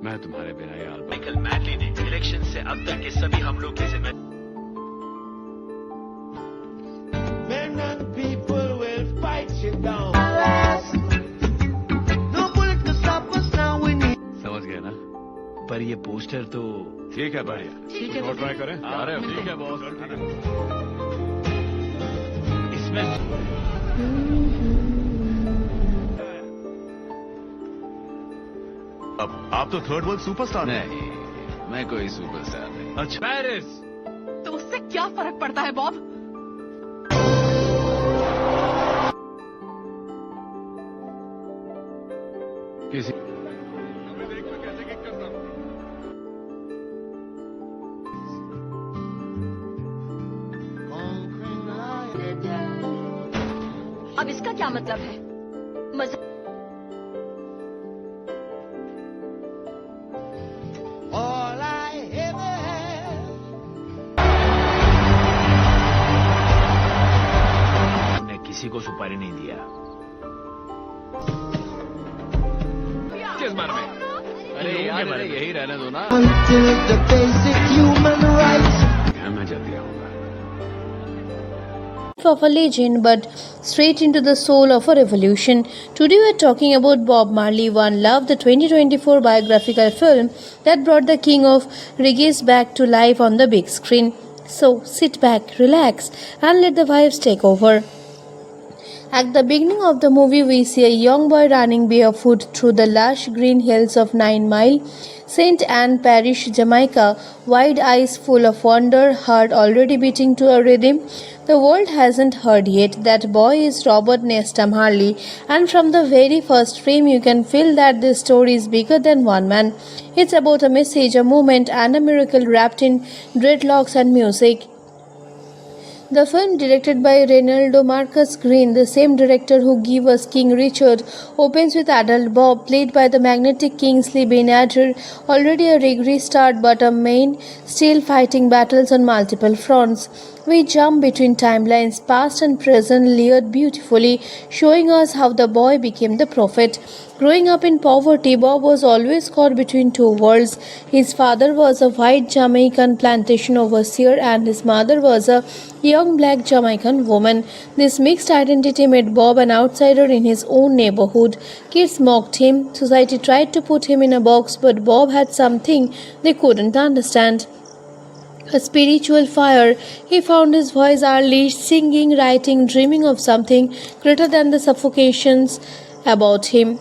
मैं तुम्हारे बिना ये एल्बम माइकल मैडली ने इलेक्शन से अब तक के सभी हमलों की जिम्मेदारी Men and people will fight you down. No bullet to stop us now. We need. समझ गए ना? पर ये पोस्टर तो ठीक है बढ़िया। ठीक है, और ट्राई करें? आ रहे हो? ठीक है बॉस। इसमें अब आप तो थर्ड वर्ल्ड सुपरस्टार हैं। नहीं, मैं कोई सुपरस्टार नहीं। अच्छा पेरिस। तो उससे क्या फर्क पड़ता है बॉब? किसी अब इसका क्या मतलब है? मजा All I ever had. ने किसी को सुपारी नहीं दिया। किस बारे में? अरे यार अरे यही रहने दो ना। Until the basic human rights. मैं जल्दी आऊंगा। Of a legend, but straight into the soul of a revolution. Today we are talking about Bob Marley, One Love, the 2024 biographical film that brought the king of reggae back to life on the big screen. So sit back, relax, and let the vibes take over. At the beginning of the movie, we see a young boy running barefoot through the lush green hills of 9 Mile, St. Anne Parish, Jamaica, wide eyes full of wonder, heart already beating to a rhythm the world hasn't heard yet. That boy is Robert Nesta Marley, and from the very first frame, you can feel that this story is bigger than one man. It's about a message, a moment, and a miracle wrapped in dreadlocks and music. The film, directed by Reynaldo Marcus Green, the same director who gave us King Richard, opens with adult Bob, played by the magnetic Kingsley Ben-Adir, already a reggae star but a main, still fighting battles on multiple fronts. We jump between timelines, past and present, layered beautifully, showing us how the boy became the prophet. Growing up in poverty, Bob was always caught between two worlds. His father was a white Jamaican plantation overseer, and his mother was a young black Jamaican woman. This mixed identity made Bob an outsider in his own neighborhood. Kids mocked him, society tried to put him in a box, but Bob had something they couldn't understand. A spiritual fire. He found his voice early, singing, writing, dreaming of something greater than the suffocations about him.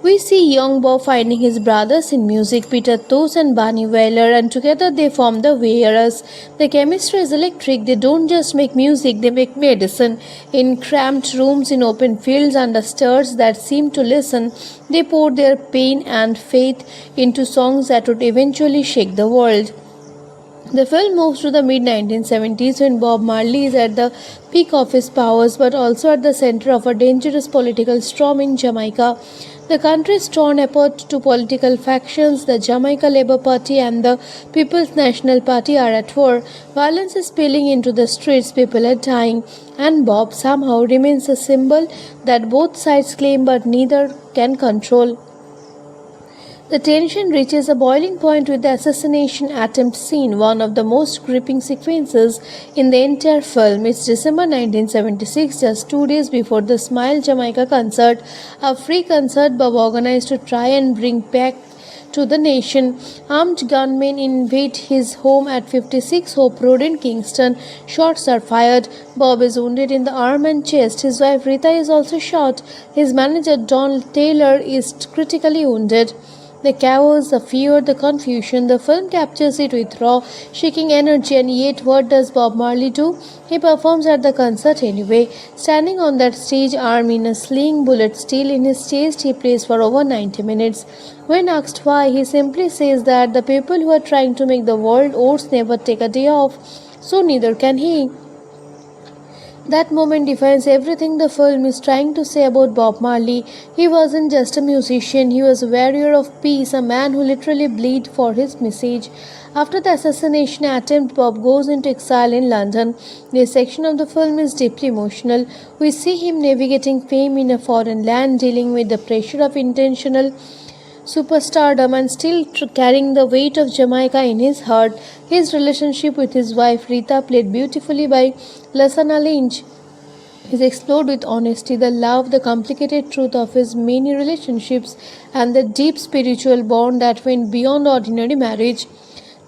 We see young Bob finding his brothers in music, Peter Tosh and Barney Wailer, and together they form the Wearers. The chemistry is electric. They don't just make music, they make medicine. In cramped rooms, in open fields, under stars that seem to listen, they pour their pain and faith into songs that would eventually shake the world. The film moves to the mid-1970s when Bob Marley is at the peak of his powers but also at the center of a dangerous political storm in Jamaica. The country is torn apart to political factions. The Jamaica Labour Party and the People's National Party are at war. Violence is spilling into the streets, people are dying, and Bob somehow remains a symbol that both sides claim but neither can control. The tension reaches a boiling point with the assassination attempt scene, one of the most gripping sequences in the entire film. It's December 1976, just 2 days before the Smile Jamaica concert, a free concert Bob organized to try and bring back to the nation. Armed gunmen invade his home at 56 Hope Road in Kingston. Shots are fired. Bob is wounded in the arm and chest. His wife Rita is also shot. His manager Don Taylor is critically wounded. The chaos, the fear, the confusion, the film captures it with raw, shaking energy, and yet what does Bob Marley do? He performs at the concert anyway. Standing on that stage, arm in a sling, bullet still in his chest, he plays for over 90 minutes. When asked why, he simply says that the people who are trying to make the world ours never take a day off, so neither can he. That moment defines everything the film is trying to say about Bob Marley. He wasn't just a musician, he was a warrior of peace, a man who literally bled for his message. After the assassination attempt, Bob goes into exile in London. This section of the film is deeply emotional. We see him navigating fame in a foreign land, dealing with the pressure of international superstardom and still carrying the weight of Jamaica in his heart. His relationship with his wife Rita, played beautifully by Lasana Lynch, is explored with honesty, the love, the complicated truth of his many relationships, and the deep spiritual bond that went beyond ordinary marriage.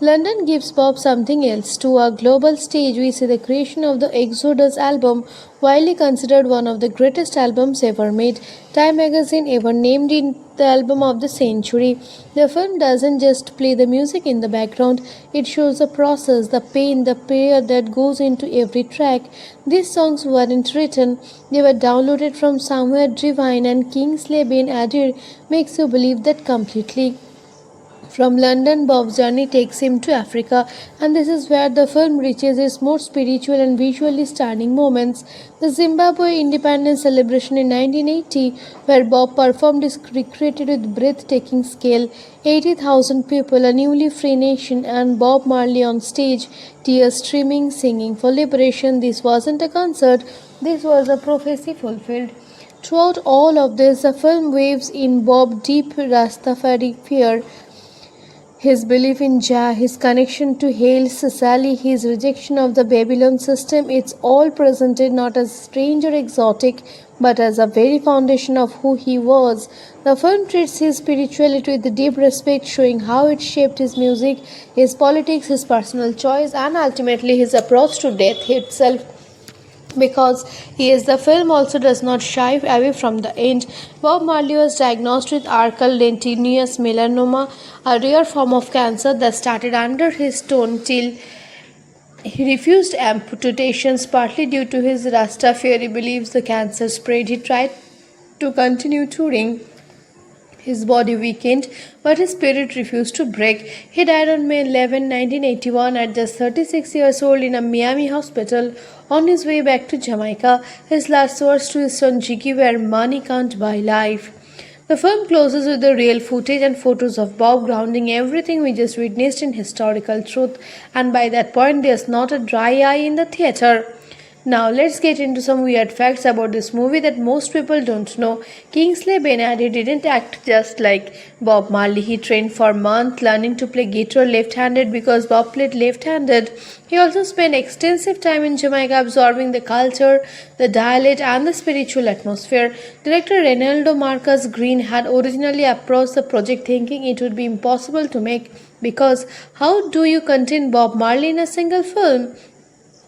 London gives Bob something else. To a global stage, we see the creation of the Exodus album, widely considered one of the greatest albums ever made. Time magazine ever named it the album of the century. The film doesn't just play the music in the background, it shows the process, the pain, the prayer that goes into every track. These songs weren't written, they were downloaded from somewhere divine, and Kingsley Ben-Adir makes you believe that completely. From London, Bob's journey takes him to Africa, and this is where the film reaches its most spiritual and visually stunning moments. The Zimbabwe independence celebration in 1980, where Bob performed, is recreated with breathtaking scale. 80,000 people, a newly free nation, and Bob Marley on stage, tears streaming, singing for liberation. This wasn't a concert, this was a prophecy fulfilled. Throughout all of this, the film waves in Bob's deep Rastafari fear, his belief in Jah, his connection to Haile Selassie, his rejection of the Babylon system. It's all presented not as strange or exotic, but as a very foundation of who he was. The film treats his spirituality with deep respect, showing how it shaped his music, his politics, his personal choice, and ultimately his approach to death itself. Because he is, the film also does not shy away from the end. Bob Marley was diagnosed with archal lentiginous melanoma, a rare form of cancer that started under his tongue till he refused amputations, partly due to his Rastafari beliefs. The cancer spread. He tried to continue touring. His body weakened, but his spirit refused to break. He died on May 11, 1981, at just 36 years old in a Miami hospital on his way back to Jamaica. His last words to his son Jiggy were, "Money can't buy life." The film closes with the real footage and photos of Bob, grounding everything we just witnessed in historical truth, and by that point there's not a dry eye in the theater. Now let's get into some weird facts about this movie that most people don't know. Kingsley Ben-Adir didn't act just like Bob Marley. He trained for months learning to play guitar left-handed because Bob played left-handed. He also spent extensive time in Jamaica absorbing the culture, the dialect, and the spiritual atmosphere. Director Reynaldo Marcus Green had originally approached the project thinking it would be impossible to make, because how do you contain Bob Marley in a single film?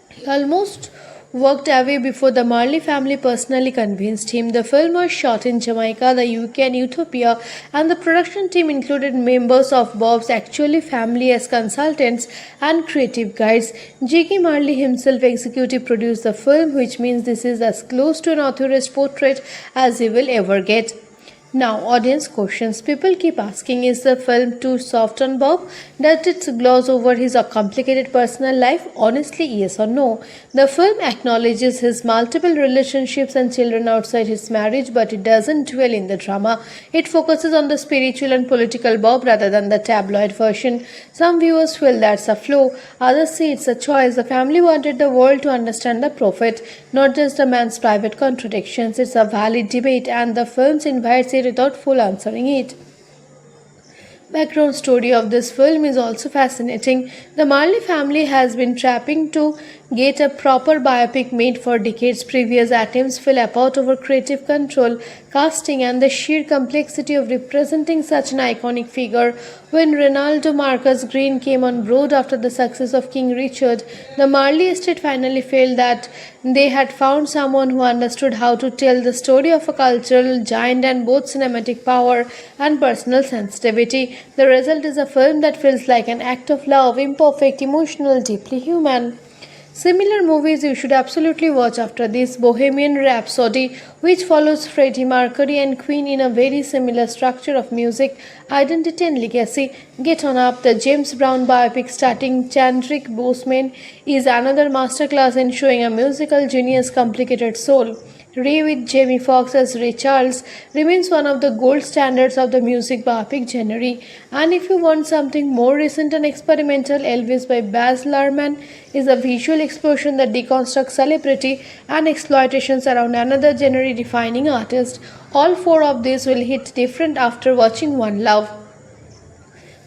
He almost walked away before the Marley family personally convinced him. The film was shot in Jamaica, the UK, and Ethiopia, and the production team included members of Bob's actual family as consultants and creative guides. Jiggy Marley himself executive produced the film, which means this is as close to an author's portrait as he will ever get. Now, audience questions. People keep asking, is the film too soft on Bob? Does it gloss over his complicated personal life? Honestly, yes or no? The film acknowledges his multiple relationships and children outside his marriage, but it doesn't dwell in the drama. It focuses on the spiritual and political Bob rather than the tabloid version. Some viewers feel that's a flaw, others say it's a choice. The family wanted the world to understand the prophet, not just the man's private contradictions. It's a valid debate, and the film invites it without full answering it. Background story of this film is also fascinating. The Marley family has been trapping to get a proper biopic made for decades. Previous attempts fell apart over creative control, casting, and the sheer complexity of representing such an iconic figure. When Reynaldo Marcus Green came on board after the success of King Richard, the Marley estate finally felt that they had found someone who understood how to tell the story of a cultural giant and both cinematic power and personal sensitivity. The result is a film that feels like an act of love, imperfect, emotional, deeply human. Similar movies you should absolutely watch after this: Bohemian Rhapsody, which follows Freddie Mercury and Queen in a very similar structure of music, identity and legacy. Get On Up, the James Brown biopic starring Chadwick Boseman, is another masterclass in showing a musical genius' complicated soul. Ray with Jamie Foxx as Ray Charles remains one of the gold standards of the music biopic genre. And if you want something more recent and experimental, Elvis by Baz Luhrmann is a visual explosion that deconstructs celebrity and exploitations around another genre-defining artist. All four of these will hit different after watching One Love.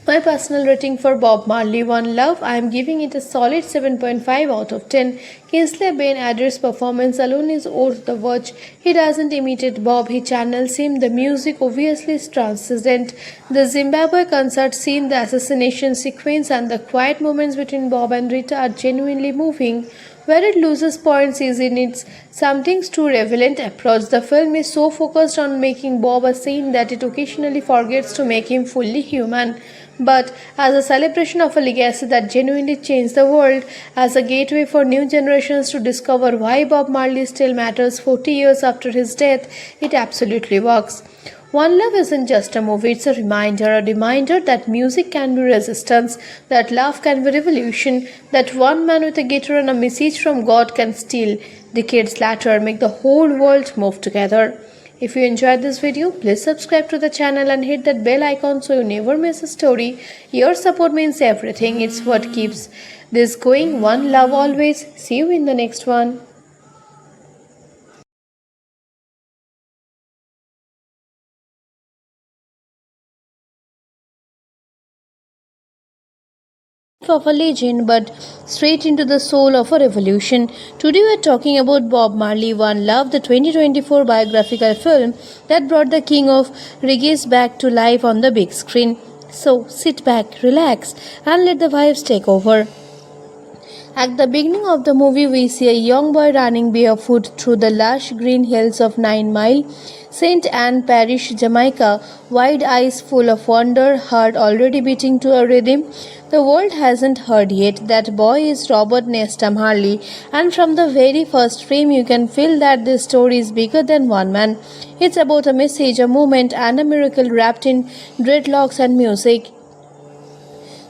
My personal rating for Bob Marley One Love, I am giving it a solid 7.5 out of 10. Kingsley Ben-Adir's performance alone is worth the watch. He doesn't imitate Bob, he channels him. The music obviously is transcendent. The Zimbabwe concert scene, the assassination sequence and the quiet moments between Bob and Rita are genuinely moving. Where it loses points is in its something too relevant approach. The film is so focused on making Bob a saint that it occasionally forgets to make him fully human. But as a celebration of a legacy that genuinely changed the world, as a gateway for new generations to discover why Bob Marley still matters 40 years after his death, it absolutely works. One Love isn't just a movie, it's a reminder that music can be resistance, that love can be revolution, that one man with a guitar and a message from God can still, decades later, make the whole world move together. If you enjoyed this video, please subscribe to the channel and hit that bell icon so you never miss a story. Your support means everything. It's what keeps this going. One love always. See you in the next one. Of a legend, but straight into the soul of a revolution. Today we are talking about Bob Marley One Love, the 2024 biographical film that brought the king of reggae back to life on the big screen. So sit back, relax, and let the vibes take over. At the beginning of the movie, we see a young boy running barefoot through the lush green hills of 9 Mile, St. Anne Parish, Jamaica, wide eyes full of wonder, heart already beating to a rhythm the world hasn't heard yet. That boy is Robert Nesta Marley, and from the very first frame you can feel that this story is bigger than one man. It's about a message, a moment, and a miracle wrapped in dreadlocks and music.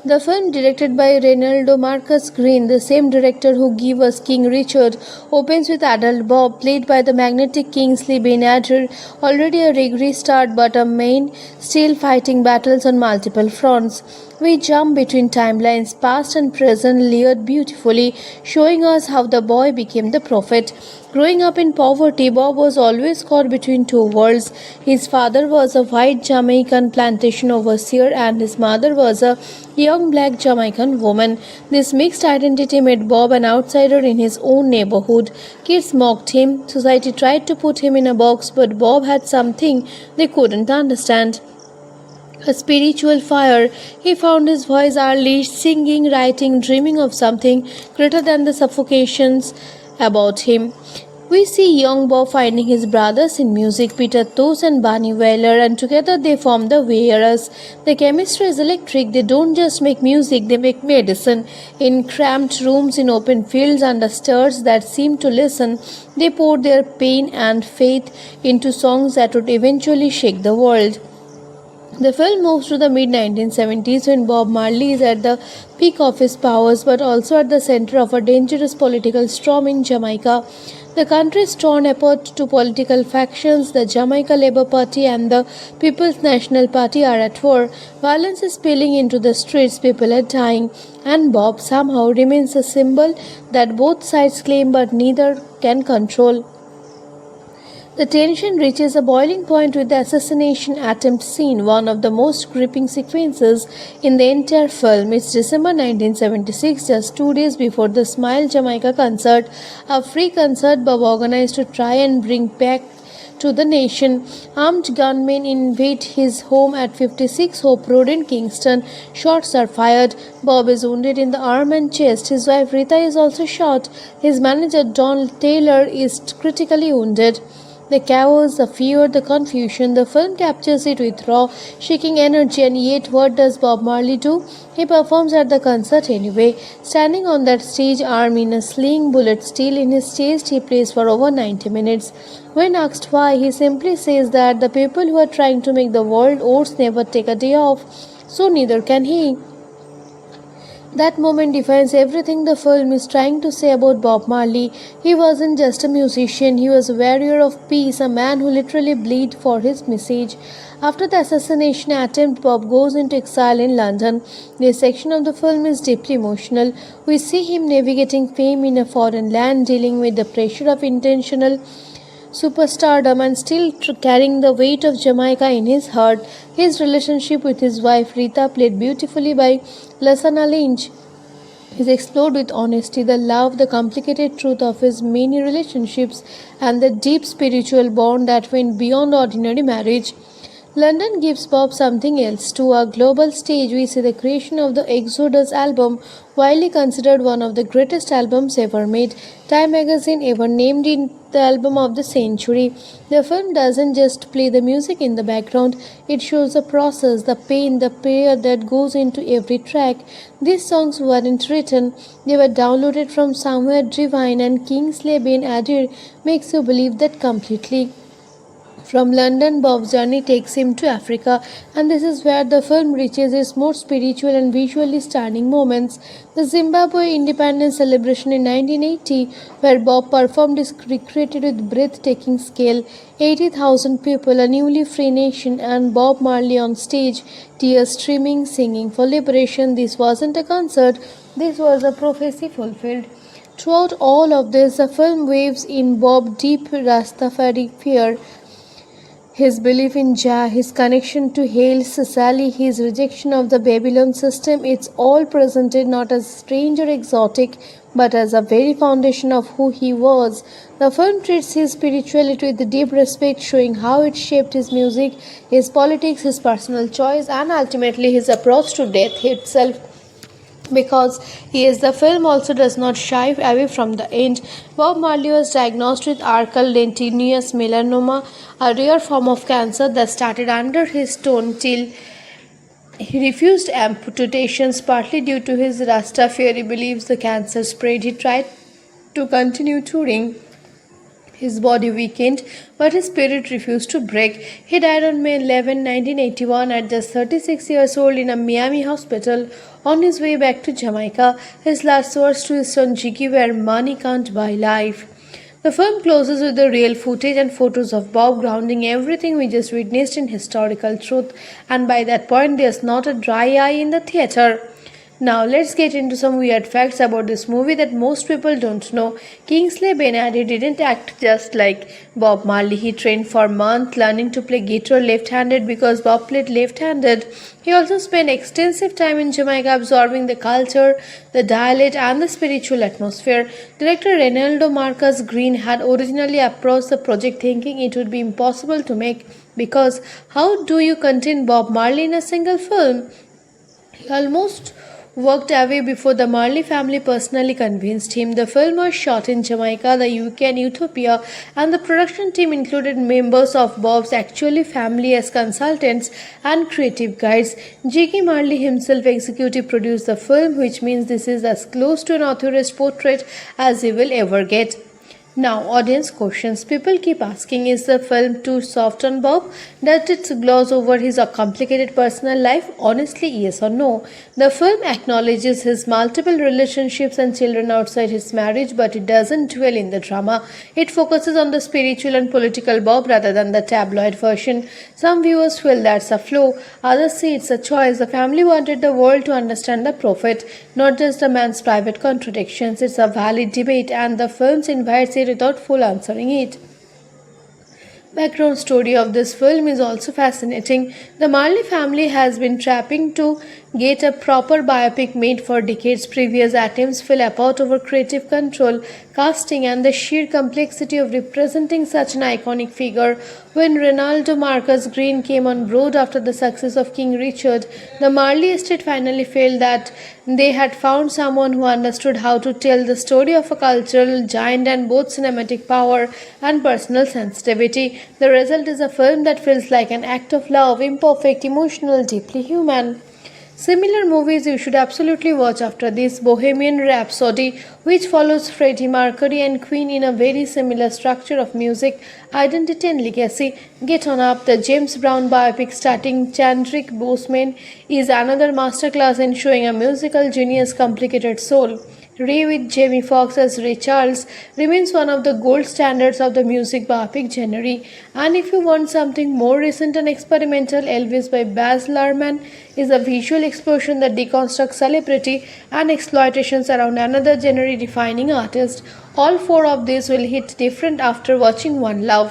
The film, directed by Reynaldo Marcus Green, the same director who gave us King Richard, opens with adult Bob, played by the magnetic Kingsley Ben-Adir, already a reggae star but a main, still fighting battles on multiple fronts. We jump between timelines, past and present, layered beautifully, showing us how the boy became the prophet. Growing up in poverty, Bob was always caught between two worlds. His father was a white Jamaican plantation overseer and his mother was a young black Jamaican woman. This mixed identity made Bob an outsider in his own neighborhood. Kids mocked him, society tried to put him in a box, but Bob had something they couldn't understand. A spiritual fire. He found his voice early, singing, writing, dreaming of something greater than the suffocations about him. We see young Bob finding his brothers in music, Peter Tosh and Bunny Wailer, and together they form the Wearers. The chemistry is electric. They don't just make music, they make medicine. In cramped rooms, in open fields, under stars that seem to listen, they pour their pain and faith into songs that would eventually shake the world. The film moves to the mid-1970s when Bob Marley is at the peak of his powers but also at the center of a dangerous political storm in Jamaica. The country is torn apart to political factions. The Jamaica Labour Party and the People's National Party are at war. Violence is spilling into the streets, people are dying, and Bob somehow remains a symbol that both sides claim but neither can control. The tension reaches a boiling point with the assassination attempt scene, one of the most gripping sequences in the entire film. It's December 1976, just 2 days before the Smile Jamaica concert, a free concert Bob organized to try and bring back to the nation. Armed gunmen invade his home at 56 Hope Road in Kingston. Shots are fired. Bob is wounded in the arm and chest. His wife Rita is also shot. His manager Don Taylor is critically wounded. The chaos, the fear, the confusion, the film captures it with raw, shaking energy, and yet what does Bob Marley do? He performs at the concert anyway. Standing on that stage, arm in a sling, bullet still in his chest, he plays for over 90 minutes. When asked why, he simply says that the people who are trying to make the world ours never take a day off, so neither can he. That moment defines everything the film is trying to say about Bob Marley. He wasn't just a musician, he was a warrior of peace, a man who literally bled for his message. After the assassination attempt, Bob goes into exile in London. This section of the film is deeply emotional. We see him navigating fame in a foreign land, dealing with the pressure of intentional superstardom and still carrying the weight of Jamaica in his heart. His relationship with his wife Rita, played beautifully by Lasana Lynch, is explored with honesty, the love, the complicated truth of his many relationships, and the deep spiritual bond that went beyond ordinary marriage. London gives Bob something else. To a global stage, we see the creation of the Exodus album, widely considered one of the greatest albums ever made. Time magazine ever named it the album of the century. The film doesn't just play the music in the background, it shows the process, the pain, the prayer that goes into every track. These songs weren't written, they were downloaded from somewhere divine, and Kingsley Ben-Adir makes you believe that completely. From London, Bob's journey takes him to Africa, and this is where the film reaches its most spiritual and visually stunning moments. The Zimbabwe independence celebration in 1980, where Bob performed, is recreated with breathtaking scale. 80,000 people, a newly free nation, and Bob Marley on stage, tears streaming, singing for liberation. This wasn't a concert, this was a prophecy fulfilled. Throughout all of this, the film waves in Bob's deep Rastafari fear, his belief in Jah, his connection to Haile Selassie, his rejection of the Babylon system, it's all presented not as strange or exotic, but as a very foundation of who he was. The film treats his spirituality with deep respect, showing how it shaped his music, his politics, his personal choice, and ultimately his approach to death itself. Because he is, the film also does not shy away from the end. Bob Marley was diagnosed with archal lentiginous melanoma, a rare form of cancer that started under his stone till he refused amputations, partly due to his Rastafari beliefs. The cancer spread. He tried to continue touring. His body weakened, but his spirit refused to break. He died on May 11, 1981, at just 36 years old in a Miami hospital on his way back to Jamaica. His last words to his son Jiggy were, "Money can't buy life." The film closes with the real footage and photos of Bob, grounding everything we just witnessed in historical truth, and by that point there's not a dry eye in the theater. Now let's get into some weird facts about this movie that most people don't know. Kingsley Ben-Adir didn't act just like Bob Marley. He trained for months learning to play guitar left-handed because Bob played left-handed. He also spent extensive time in Jamaica absorbing the culture, the dialect, and the spiritual atmosphere. Director Reynaldo Marcus Green had originally approached the project thinking it would be impossible to make, because how do you contain Bob Marley in a single film? He almost walked away before the Marley family personally convinced him. The film was shot in Jamaica, the UK, and Ethiopia, and the production team included members of Bob's actual family as consultants and creative guides. Jiggy Marley himself executive produced the film, which means this is as close to an author's portrait as he will ever get. Now, audience questions. People keep asking, is the film too soft on Bob? Does it gloss over his complicated personal life? Honestly, yes or no? The film acknowledges his multiple relationships and children outside his marriage, but it doesn't dwell in the drama. It focuses on the spiritual and political Bob rather than the tabloid version. Some viewers feel that's a flaw, others say it's a choice. The family wanted the world to understand the prophet, not just the man's private contradictions. It's a valid debate, and the film invites it without full answering it. Background story of this film is also fascinating. The Marley family has been trapping to get a proper biopic made for decades. Previous attempts fell apart over creative control, casting, and the sheer complexity of representing such an iconic figure. When Reynaldo Marcus Green came on board after the success of King Richard, the Marley estate finally felt that they had found someone who understood how to tell the story of a cultural giant and both cinematic power and personal sensitivity. The result is a film that feels like an act of love, imperfect, emotional, deeply human. Similar movies you should absolutely watch after this: Bohemian Rhapsody, which follows Freddie Mercury and Queen in a very similar structure of music, identity, and legacy. Get On Up, the James Brown biopic starring Chadwick Boseman, is another masterclass in showing a musical genius' complicated soul. Ray with Jamie Foxx as Ray Charles remains one of the gold standards of the music biopic genre. And if you want something more recent and experimental, Elvis by Baz Luhrmann is a visual explosion that deconstructs celebrity and exploitations around another genre-defining artist. All four of these will hit different after watching One Love.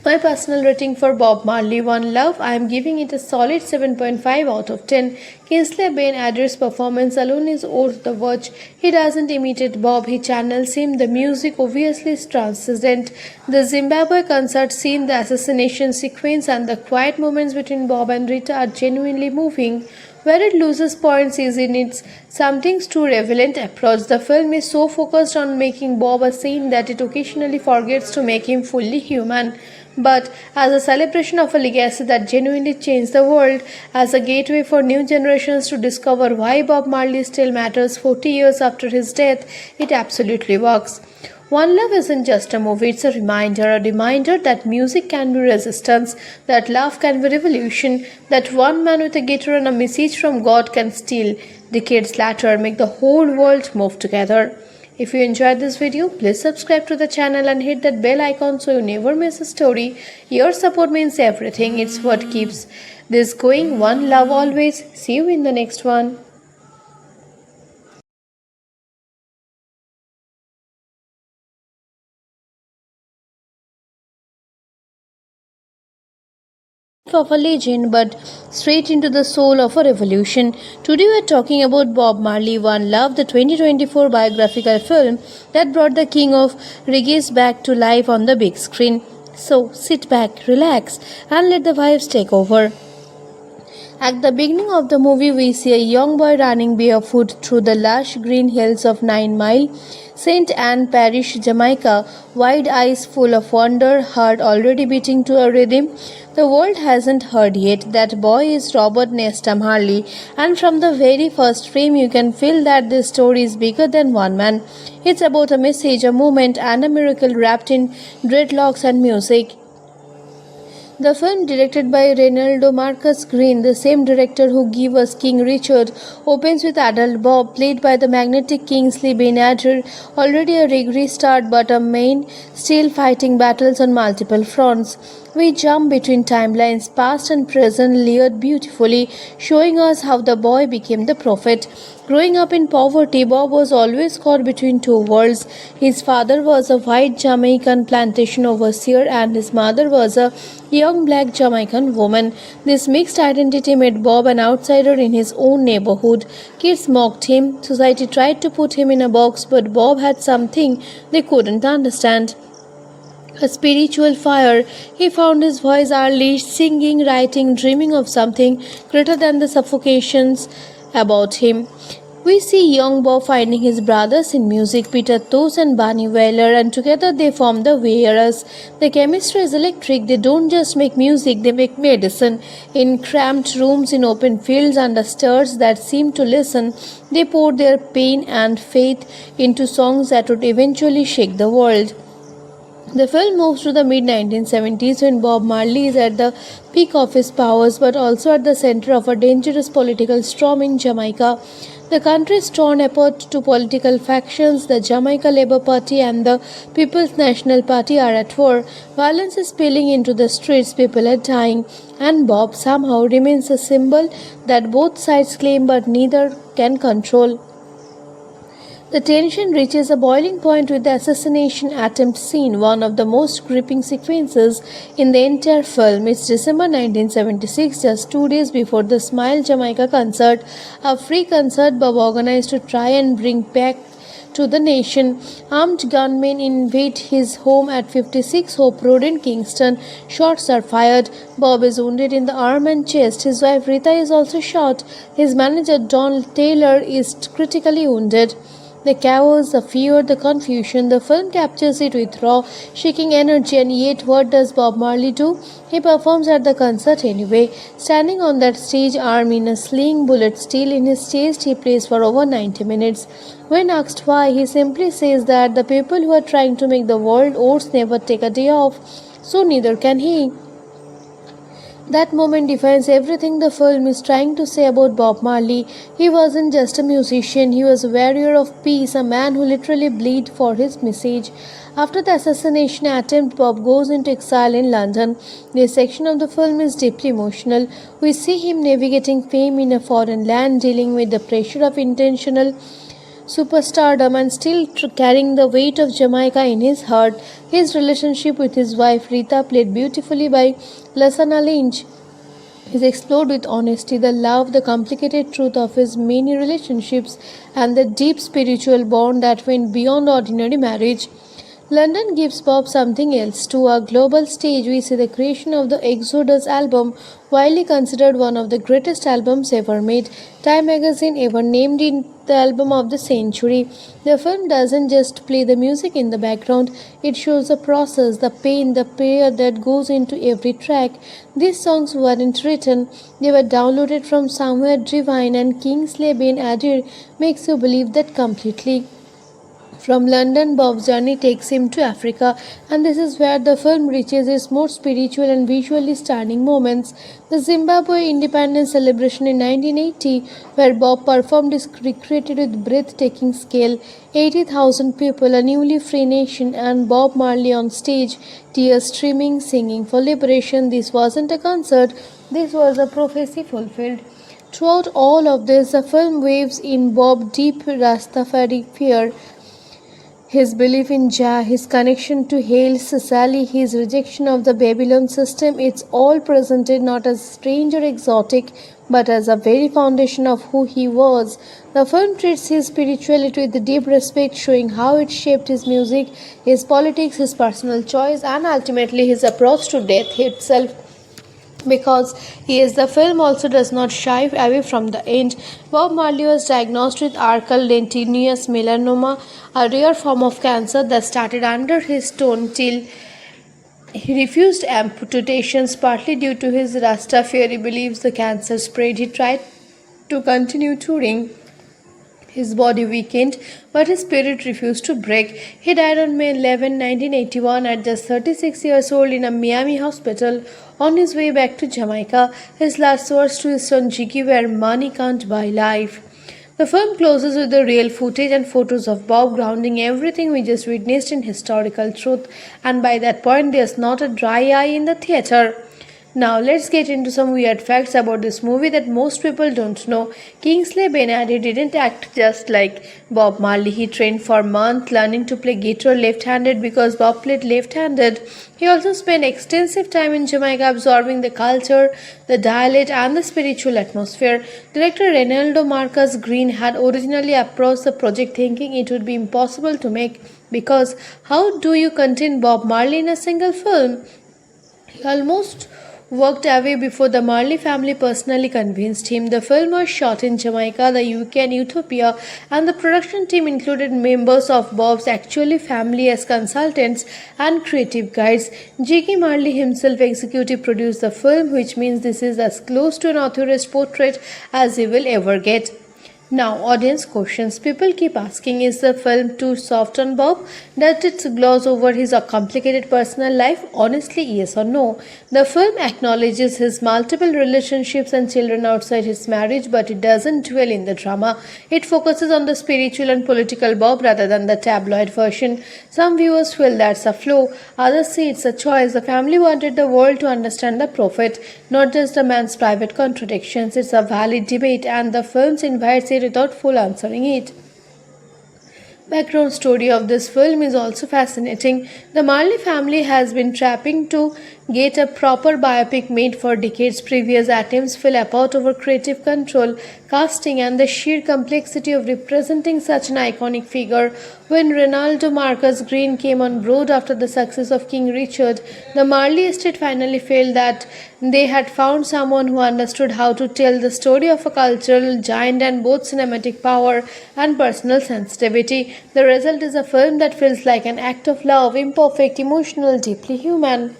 My personal rating for Bob Marley One Love, I am giving it a solid 7.5 out of 10. Kingsley Ben-Adir's performance alone is worth the watch. He doesn't imitate Bob, he channels him. The music obviously is transcendent. The Zimbabwe concert scene, the assassination sequence, and the quiet moments between Bob and Rita are genuinely moving. Where it loses points is in its something too relevant approach. The film is so focused on making Bob a saint that it occasionally forgets to make him fully human. But as a celebration of a legacy that genuinely changed the world, as a gateway for new generations to discover why Bob Marley still matters 40 years after his death, it absolutely works. One Love isn't just a movie, it's a reminder that music can be resistance, that love can be revolution, that one man with a guitar and a message from God can still, decades later, make the whole world move together. If you enjoyed this video, please subscribe to the channel and hit that bell icon so you never miss a story. Your support means everything. It's what keeps this going. One love always. See you in the next one. Of a legend, but straight into the soul of a revolution. Today we are talking about Bob Marley One Love, the 2024 biographical film that brought the king of reggae back to life on the big screen. So sit back, relax, and let the vibes take over. At the beginning of the movie, we see a young boy running barefoot through the lush green hills of 9 Mile, St. Anne Parish, Jamaica, wide eyes full of wonder, heart already beating to a rhythm the world hasn't heard yet. That boy is Robert Nesta Marley, and from the very first frame you can feel that this story is bigger than one man. It's about a message, a moment, and a miracle wrapped in dreadlocks and music. The film, directed by Reynaldo Marcus Green, the same director who gave us King Richard, opens with adult Bob, played by the magnetic Kingsley Ben-Adir, already a reggae star but a main, still fighting battles on multiple fronts. We jump between timelines, past and present, layered beautifully, showing us how the boy became the prophet. Growing up in poverty, Bob was always caught between two worlds. His father was a white Jamaican plantation overseer and his mother was a young black Jamaican woman. This mixed identity made Bob an outsider in his own neighborhood. Kids mocked him, society tried to put him in a box, but Bob had something they couldn't understand. A spiritual fire. He found his voice early, singing, writing, dreaming of something greater than the suffocations about him. We see young Bob finding his brothers in music, Peter Tosh and Bunny Wailer, and together they form the Wearers. The chemistry is electric. They don't just make music, they make medicine. In cramped rooms, in open fields, under stars that seem to listen, they pour their pain and faith into songs that would eventually shake the world. The film moves to the mid-1970s when Bob Marley is at the peak of his powers but also at the center of a dangerous political storm in Jamaica. The country is torn apart to political factions. The Jamaica Labour Party and the People's National Party are at war. Violence is spilling into the streets, people are dying, and Bob somehow remains a symbol that both sides claim but neither can control. The tension reaches a boiling point with the assassination attempt scene, one of the most gripping sequences in the entire film. It's December 1976, just 2 days before the Smile Jamaica concert, a free concert Bob organized to try and bring back to the nation. Armed gunmen invade his home at 56 Hope Road in Kingston. Shots are fired. Bob is wounded in the arm and chest. His wife Rita is also shot. His manager Don Taylor is critically wounded. The chaos, the fear, the confusion. The film captures it with raw, shaking energy, and yet what does Bob Marley do? He performs at the concert anyway. Standing on that stage, arm in a sling, bullet still in his chest, he plays for over 90 minutes. When asked why, he simply says that the people who are trying to make the world ours never take a day off, so neither can he. That moment defines everything the film is trying to say about Bob Marley. He wasn't just a musician, he was a warrior of peace, a man who literally bled for his message. After the assassination attempt, Bob goes into exile in London. This section of the film is deeply emotional. We see him navigating fame in a foreign land, dealing with the pressure of intentional superstardom and still carrying the weight of Jamaica in his heart. His relationship with his wife Rita, played beautifully by Lasana Lynch, is explored with honesty, the love, the complicated truth of his many relationships, and the deep spiritual bond that went beyond ordinary marriage. London gives Bob something else. To a global stage, we see the creation of the Exodus album, widely considered one of the greatest albums ever made. Time magazine ever named it the album of the century. The film doesn't just play the music in the background, it shows the process, the pain, the prayer that goes into every track. These songs weren't written, they were downloaded from somewhere divine, and Kingsley Ben-Adir makes you believe that completely. From London, Bob's journey takes him to Africa, and this is where the film reaches its most spiritual and visually stunning moments. The Zimbabwe independence celebration in 1980, where Bob performed, is recreated with breathtaking scale. 80,000 people, a newly free nation, and Bob Marley on stage, tears streaming, singing for liberation. This wasn't a concert, this was a prophecy fulfilled. Throughout all of this, the film waves in Bob's deep Rastafari fear, his belief in Jah, his connection to Haile Selassie, his rejection of the Babylon system. It's all presented not as strange or exotic, but as a very foundation of who he was. The film treats his spirituality with deep respect, showing how it shaped his music, his politics, his personal choice, and ultimately his approach to death itself. Because he is, the film also does not shy away from the end. Bob Marley was diagnosed with arcular melanoma, a rare form of cancer that started under his tongue till he refused amputations, partly due to his Rastafari beliefs. The cancer spread. He tried to continue touring. His body weakened, but his spirit refused to break. He died on May 11, 1981, at just 36 years old in a Miami hospital on his way back to Jamaica. His last words to his son Jiggy were, "Money can't buy life." The film closes with the real footage and photos of Bob, grounding everything we just witnessed in historical truth, and by that point there's not a dry eye in the theater. Now let's get into some weird facts about this movie that most people don't know. Kingsley Ben-Adir didn't act just like Bob Marley. He trained for months learning to play guitar left-handed because Bob played left-handed. He also spent extensive time in Jamaica absorbing the culture, the dialect, and the spiritual atmosphere. Director Reynaldo Marcus Green had originally approached the project thinking it would be impossible to make, because how do you contain Bob Marley in a single film? He almost walked away before the Marley family personally convinced him. The film was shot in Jamaica, the UK, and Ethiopia, and the production team included members of Bob's actual family as consultants and creative guides. Jiggy Marley himself executive produced the film, which means this is as close to an authorized portrait as he will ever get. Now, audience questions. People keep asking, is the film too soft on Bob? Does it gloss over his complicated personal life? Honestly, yes or no. The film acknowledges his multiple relationships and children outside his marriage, but it doesn't dwell in the drama. It focuses on the spiritual and political Bob rather than the tabloid version. Some viewers feel that's a flaw, others say it's a choice. The family wanted the world to understand the prophet, not just the man's private contradictions. It's a valid debate, and the film invites it without full answering it. Background story of this film is also fascinating. The Marley family has been trapping to get a proper biopic made for decades. Previous attempts fell apart over creative control, casting, and the sheer complexity of representing such an iconic figure. When Ronaldo Marcus Green came on board after the success of King Richard, the Marley estate finally felt that they had found someone who understood how to tell the story of a cultural giant and both cinematic power and personal sensitivity. The result is a film that feels like an act of love, imperfect, emotional, deeply human.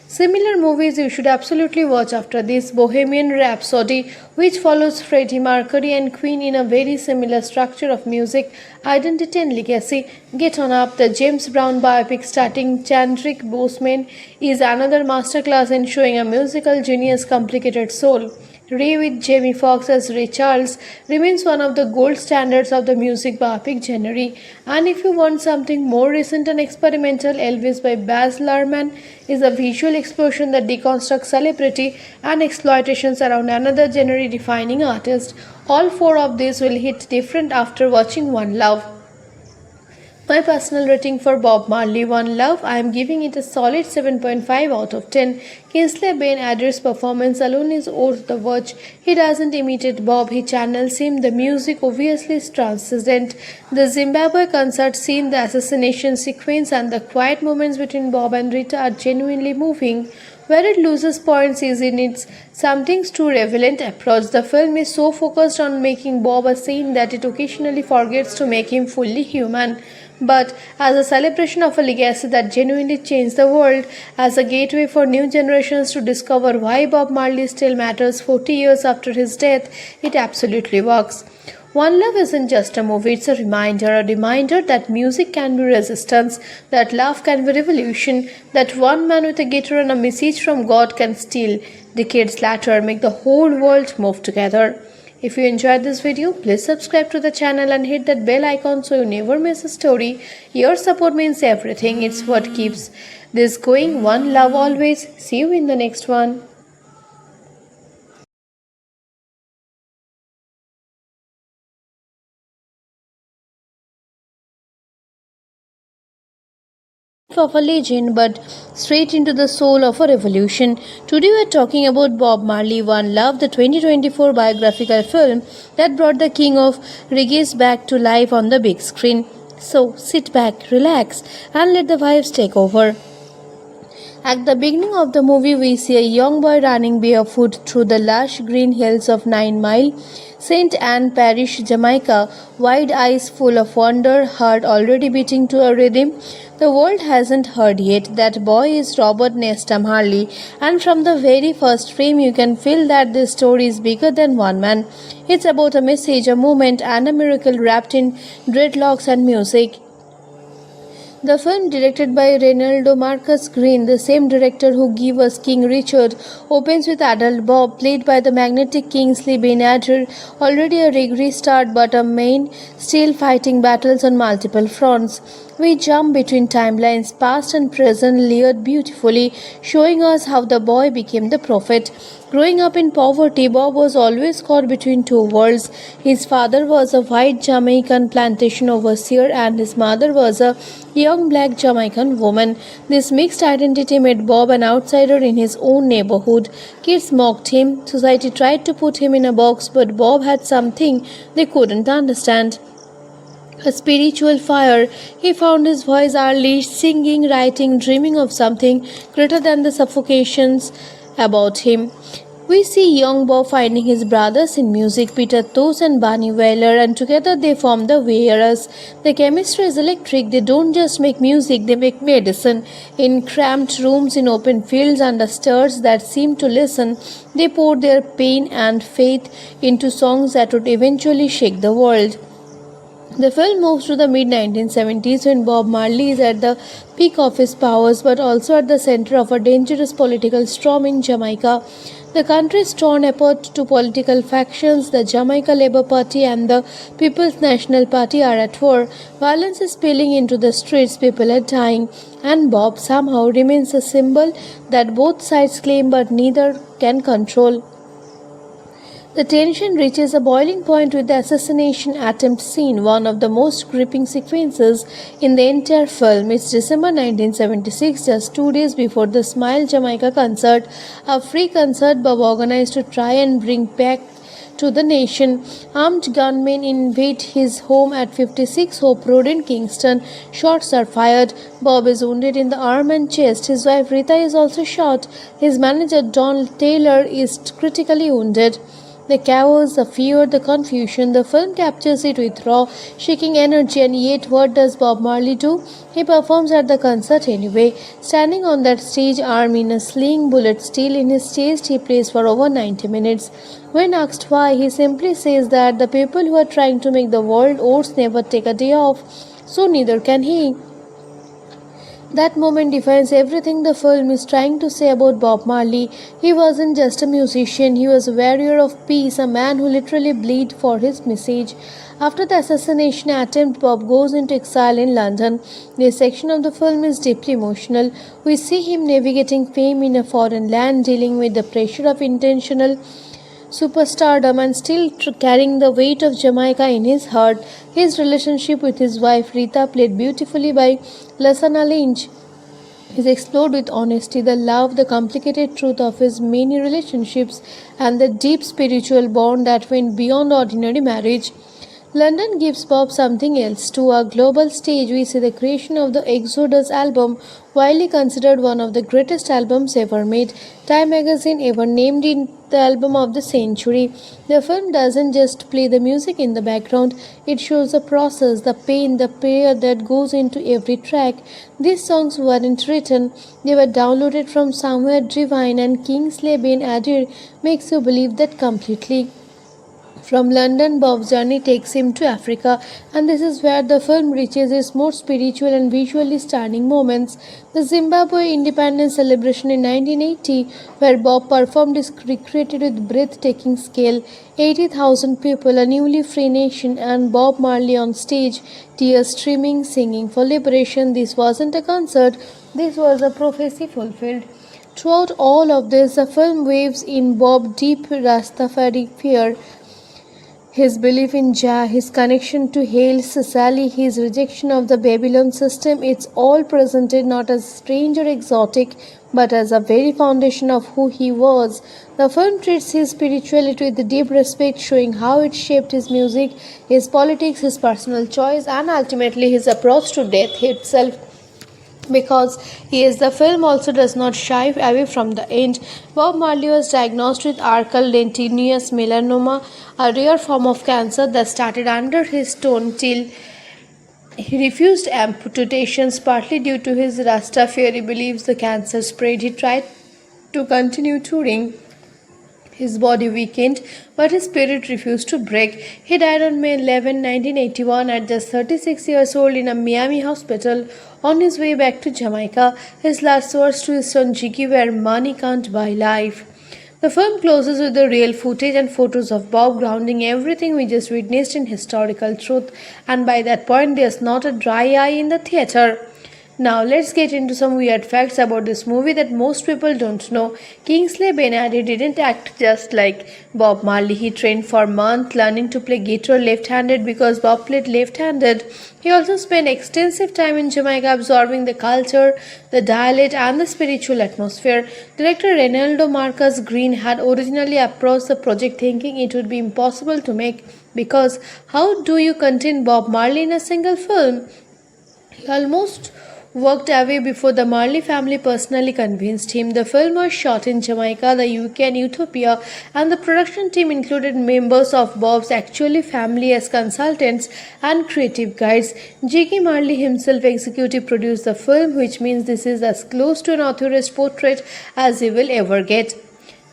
Similar movies you should absolutely watch after this: Bohemian Rhapsody, which follows Freddie Mercury and Queen in a very similar structure of music, identity and legacy. Get On Up, the James Brown biopic starring Chadwick Boseman, is another masterclass in showing a musical genius' complicated soul. Ray with Jamie Foxx as Ray Charles remains one of the gold standards of the music biopic genre. And if you want something more recent and experimental, Elvis by Baz Luhrmann is a visual explosion that deconstructs celebrity and exploitations around another genre-defining artist. All four of these will hit different after watching One Love. My personal rating for Bob Marley One Love, I am giving it a solid 7.5 out of 10. Kingsley Ben-Adir's performance alone is worth the watch. He doesn't imitate Bob, he channels him. The music obviously is transcendent. The Zimbabwe concert scene, the assassination sequence, and the quiet moments between Bob and Rita are genuinely moving. Where it loses points is in its something's too relevant approach. The film is so focused on making Bob a saint that it occasionally forgets to make him fully human. But as a celebration of a legacy that genuinely changed the world, as a gateway for new generations to discover why Bob Marley still matters 40 years after his death, it absolutely works. One Love isn't just a movie, it's a reminder that music can be resistance, that love can be revolution, that one man with a guitar and a message from God can still, decades later, make the whole world move together. If you enjoyed this video, please subscribe to the channel and hit that bell icon so you never miss a story. Your support means everything. It's what keeps this going. One love always. See you in the next one. Of a legend, but straight into the soul of a revolution. Today we are talking about Bob Marley One Love, the 2024 biographical film that brought the king of reggae back to life on the big screen. So sit back, relax, and let the vibes take over. At the beginning of the movie, we see a young boy running barefoot through the lush green hills of 9 Mile, St. Anne Parish, Jamaica, wide eyes full of wonder, heart already beating to a rhythm the world hasn't heard yet. That boy is Robert Nesta Marley, and from the very first frame you can feel that this story is bigger than one man. It's about a message, a moment, and a miracle wrapped in dreadlocks and music. The film, directed by Reynaldo Marcus Green, the same director who gave us King Richard, opens with adult Bob, played by the magnetic Kingsley Ben-Adir, already a reggae star but a main, still fighting battles on multiple fronts. We jump between timelines, past and present, layered beautifully, showing us how the boy became the prophet. Growing up in poverty, Bob was always caught between two worlds. His father was a white Jamaican plantation overseer and his mother was a young black Jamaican woman. This mixed identity made Bob an outsider in his own neighborhood. Kids mocked him, society tried to put him in a box, but Bob had something they couldn't understand. A spiritual fire. He found his voice early, singing, writing, dreaming of something greater than the suffocations about him. We see young Bob finding his brothers in music, Peter Tosh and Bunny Wailer, and together they form the Wearers. The chemistry is electric. They don't just make music, they make medicine. In cramped rooms, in open fields, under stars that seem to listen, they pour their pain and faith into songs that would eventually shake the world. The film moves to the mid-1970s when Bob Marley is at the peak of his powers but also at the center of a dangerous political storm in Jamaica. The country is torn apart to political factions. The Jamaica Labour Party and the People's National Party are at war. Violence is spilling into the streets, people are dying, and Bob somehow remains a symbol that both sides claim but neither can control. The tension reaches a boiling point with the assassination attempt scene, one of the most gripping sequences in the entire film. It's December 1976, just 2 days before the Smile Jamaica concert, a free concert Bob organized to try and bring back to the nation. Armed gunmen invade his home at 56 Hope Road in Kingston. Shots are fired. Bob is wounded in the arm and chest. His wife Rita is also shot. His manager Don Taylor is critically wounded. The chaos, the fear, the confusion, the film captures it with raw, shaking energy, and yet what does Bob Marley do? He performs at the concert anyway. Standing on that stage, arm in a sling, bullet still in his chest, he plays for over 90 minutes. When asked why, he simply says that the people who are trying to make the world ours never take a day off, so neither can he. That moment defines everything the film is trying to say about Bob Marley. He wasn't just a musician, he was a warrior of peace, a man who literally bled for his message. After the assassination attempt, Bob goes into exile in London. This section of the film is deeply emotional. We see him navigating fame in a foreign land, dealing with the pressure of intentional superstardom and still carrying the weight of Jamaica in his heart. His relationship with his wife Rita, played beautifully by Lasana Lynch, is explored with honesty, the love, the complicated truth of his many relationships, and the deep spiritual bond that went beyond ordinary marriage. London gives Bob something else. To a global stage, we see the creation of the Exodus album, widely considered one of the greatest albums ever made. Time magazine ever named it the album of the century. The film doesn't just play the music in the background, it shows the process, the pain, the prayer that goes into every track. These songs weren't written, they were downloaded from somewhere divine, and Kingsley Ben-Adir makes you believe that completely. From London, Bob's journey takes him to Africa, and this is where the film reaches its most spiritual and visually stunning moments. The Zimbabwe independence celebration in 1980, where Bob performed, is recreated with breathtaking scale. 80,000 people, a newly free nation, and Bob Marley on stage, tears streaming, singing for liberation. This wasn't a concert, this was a prophecy fulfilled. Throughout all of this, the film waves in Bob's deep Rastafari fear, his belief in Jah, his connection to Haile Selassie, his rejection of the Babylon system. It's all presented not as strange or exotic, but as a very foundation of who he was. The film treats his spirituality with deep respect, showing how it shaped his music, his politics, his personal choice, and ultimately his approach to death itself. Because he is, the film also does not shy away from the end. Bob Marley was diagnosed with arcular melanoma, a rare form of cancer that started under his tongue till he refused amputations, partly due to his Rastafari beliefs. The cancer spread. He tried to continue touring. His body weakened, but his spirit refused to break. He died on May 11, 1981 at just 36 years old in a Miami hospital on his way back to Jamaica. His last words to his son Jiggy were, "Money can't buy life." The film closes with the real footage and photos of Bob, grounding everything we just witnessed in historical truth, and by that point there's not a dry eye in the theater. Now let's get into some weird facts about this movie that most people don't know. Kingsley Ben-Adir didn't act just like Bob Marley. He trained for months learning to play guitar left-handed because Bob played left-handed. He also spent extensive time in Jamaica absorbing the culture, the dialect, and the spiritual atmosphere. Director Reynaldo Marcus Green had originally approached the project thinking it would be impossible to make, because how do you contain Bob Marley in a single film? He almost walked away before the Marley family personally convinced him. The film was shot in Jamaica, the UK, and Ethiopia, and the production team included members of Bob's actual family as consultants and creative guides. Jiggy Marley himself executive produced the film, which means this is as close to an author's portrait as he will ever get.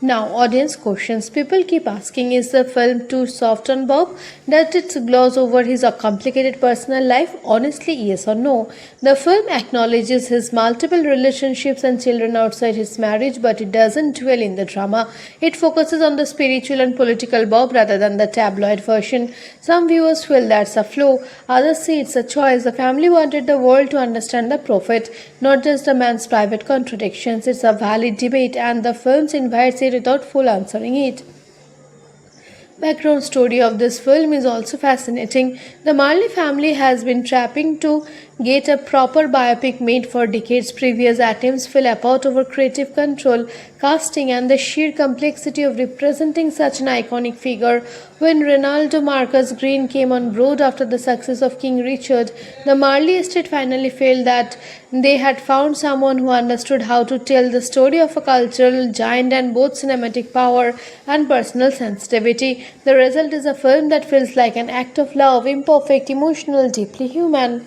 Now, audience questions. People keep asking, is the film too soft on Bob? Does it gloss over his complicated personal life? Honestly, yes or no. The film acknowledges his multiple relationships and children outside his marriage, but it doesn't dwell in the drama. It focuses on the spiritual and political Bob rather than the tabloid version. Some viewers feel that's a flaw, others say it's a choice. The family wanted the world to understand the prophet, not just the man's private contradictions. It's a valid debate, and the film invites it without full answering it. Background story of this film is also fascinating. The Marley family has been trapping to get a proper biopic made for decades. Previous attempts fell apart over creative control, casting, and the sheer complexity of representing such an iconic figure. When Ronaldo Marcus Green came on board after the success of King Richard, the Marley estate finally felt that they had found someone who understood how to tell the story of a cultural giant and both cinematic power and personal sensitivity. The result is a film that feels like an act of love, imperfect, emotional, deeply human.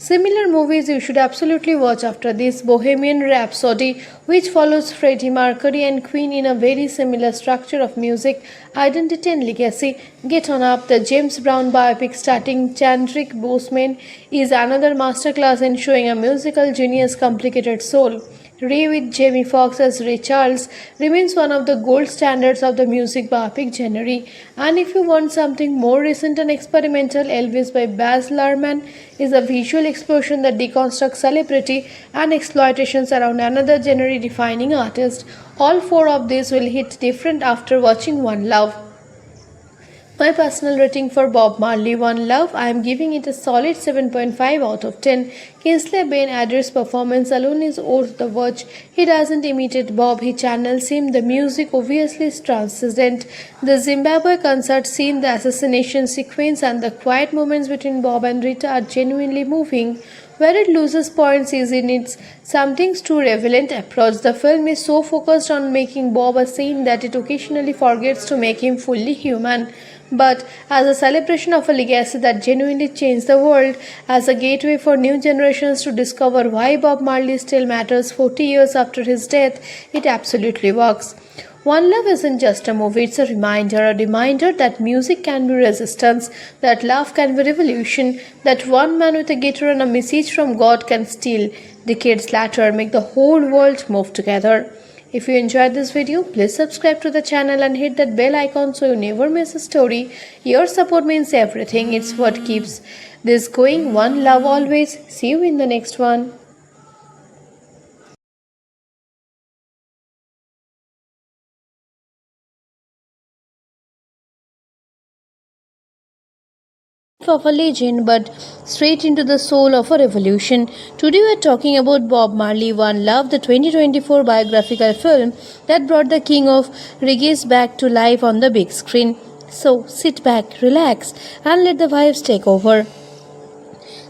Similar movies you should absolutely watch after this: Bohemian Rhapsody, which follows Freddie Mercury and Queen in a very similar structure of music, identity, and legacy. Get On Up, the James Brown biopic starring Chadwick Boseman, is another masterclass in showing a musical genius' complicated soul. Ray with Jamie Foxx as Ray Charles remains one of the gold standards of the music biopic genre. And if you want something more recent and experimental, Elvis by Baz Luhrmann is a visual explosion that deconstructs celebrity and exploitations around another genre-defining artist. All four of these will hit different after watching One Love. My personal rating for Bob Marley One Love, I am giving it a solid 7.5 out of 10. Kingsley Ben-Adir's performance alone is worth the watch. He doesn't imitate Bob, he channels him. The music obviously is transcendent. The Zimbabwe concert scene, the assassination sequence, and the quiet moments between Bob and Rita are genuinely moving. Where it loses points is in its something's too relevant approach. The film is so focused on making Bob a saint that it occasionally forgets to make him fully human. But as a celebration of a legacy that genuinely changed the world, as a gateway for new generations to discover why Bob Marley still matters 40 years after his death, it absolutely works. One Love isn't just a movie, it's a reminder that music can be resistance, that love can be revolution, that one man with a guitar and a message from God can still, decades later, make the whole world move together. If you enjoyed this video, please subscribe to the channel and hit that bell icon so you never miss a story. Your support means everything. It's what keeps this going. One love always. See you in the next one. Of a legend, but straight into the soul of a revolution. Today we are talking about Bob Marley One Love, the 2024 biographical film that brought the king of reggae back to life on the big screen. So sit back, relax, and let the vibes take over.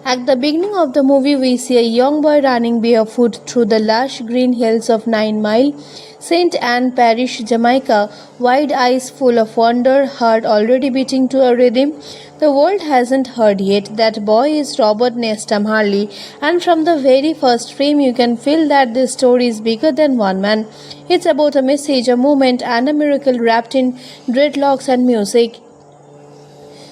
At the beginning of the movie, we see a young boy running barefoot through the lush green hills of 9 Mile, St. Anne Parish, Jamaica, wide eyes full of wonder, heart already beating to a rhythm the world hasn't heard yet. That boy is Robert Nesta Marley, and from the very first frame you can feel that this story is bigger than one man. It's about a message, a moment, and a miracle wrapped in dreadlocks and music.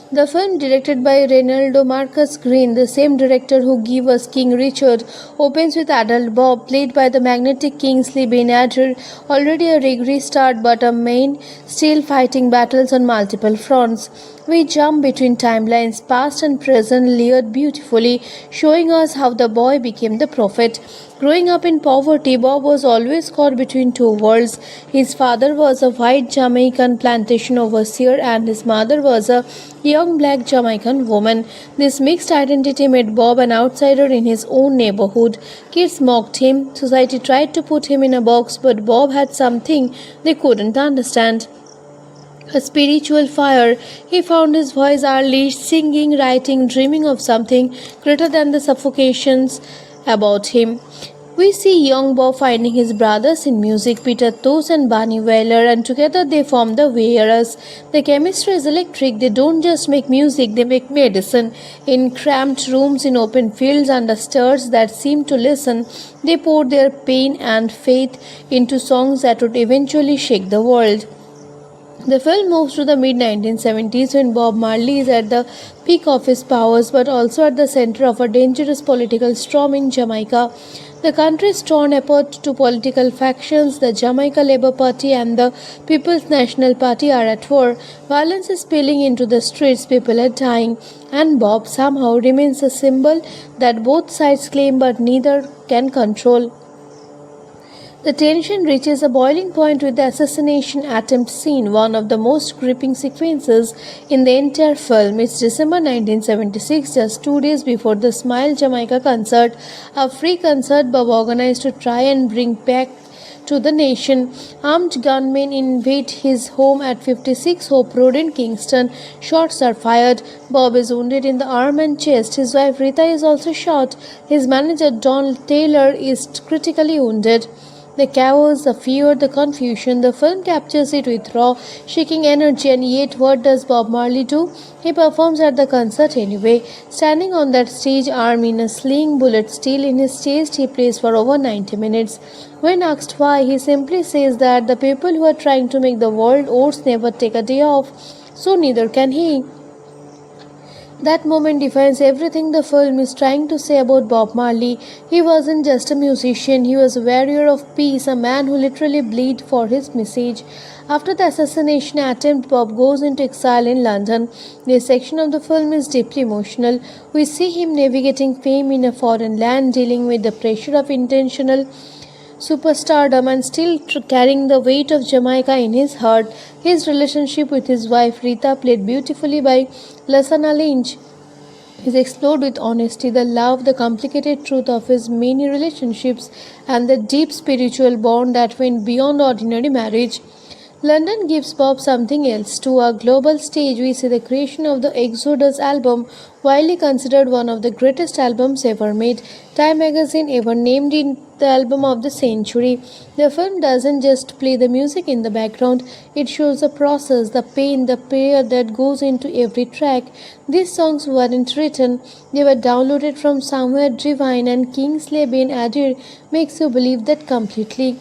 The film, directed by Reynaldo Marcus Green, the same director who gave us King Richard, opens with adult Bob, played by the magnetic Kingsley Ben-Adir, already a reggae star but a main, still fighting battles on multiple fronts. We jump between timelines, past and present, layered beautifully, showing us how the boy became the prophet. Growing up in poverty, Bob was always caught between two worlds. His father was a white Jamaican plantation overseer and his mother was a young black Jamaican woman. This mixed identity made Bob an outsider in his own neighborhood. Kids mocked him, society tried to put him in a box, but Bob had something they couldn't understand. A spiritual fire. He found his voice early, singing, writing, dreaming of something greater than the suffocations about him. We see young Bob finding his brothers in music, Peter Tosh and Bunny Wailer, and together they form the Wearers. The chemistry is electric. They don't just make music, they make medicine. In cramped rooms, in open fields, under stars that seem to listen, they pour their pain and faith into songs that would eventually shake the world. The film moves to the mid-1970s when Bob Marley is at the peak of his powers but also at the center of a dangerous political storm in Jamaica. The country is torn apart to political factions. The Jamaica Labour Party and the People's National Party are at war. Violence is spilling into the streets, people are dying, and Bob somehow remains a symbol that both sides claim but neither can control. The tension reaches a boiling point with the assassination attempt scene, one of the most gripping sequences in the entire film. It's December 1976, just 2 days before the Smile Jamaica concert, a free concert Bob organized to try and bring back to the nation. Armed gunmen invade his home at 56 Hope Road in Kingston. Shots are fired. Bob is wounded in the arm and chest. His wife Rita is also shot. His manager Don Taylor is critically wounded. The chaos, the fear, the confusion, the film captures it with raw, shaking energy, and yet what does Bob Marley do? He performs at the concert anyway. Standing on that stage, arm in a sling, bullet still in his chest, he plays for over 90 minutes. When asked why, he simply says that the people who are trying to make the world ours never take a day off, so neither can he. That moment defines everything the film is trying to say about Bob Marley. He wasn't just a musician, he was a warrior of peace, a man who literally bled for his message. After the assassination attempt, Bob goes into exile in London. This section of the film is deeply emotional. We see him navigating fame in a foreign land, dealing with the pressure of intentional superstardom and still carrying the weight of Jamaica in his heart. His relationship with his wife Rita, played beautifully by Lasana Lynch, is explored with honesty, the love, the complicated truth of his many relationships, and the deep spiritual bond that went beyond ordinary marriage. London gives Bob something else. To a global stage, we see the creation of the Exodus album, widely considered one of the greatest albums ever made. Time magazine ever named it the album of the century. The film doesn't just play the music in the background, it shows the process, the pain, the prayer that goes into every track. These songs weren't written, they were downloaded from somewhere divine, and Kingsley Ben-Adir makes you believe that completely.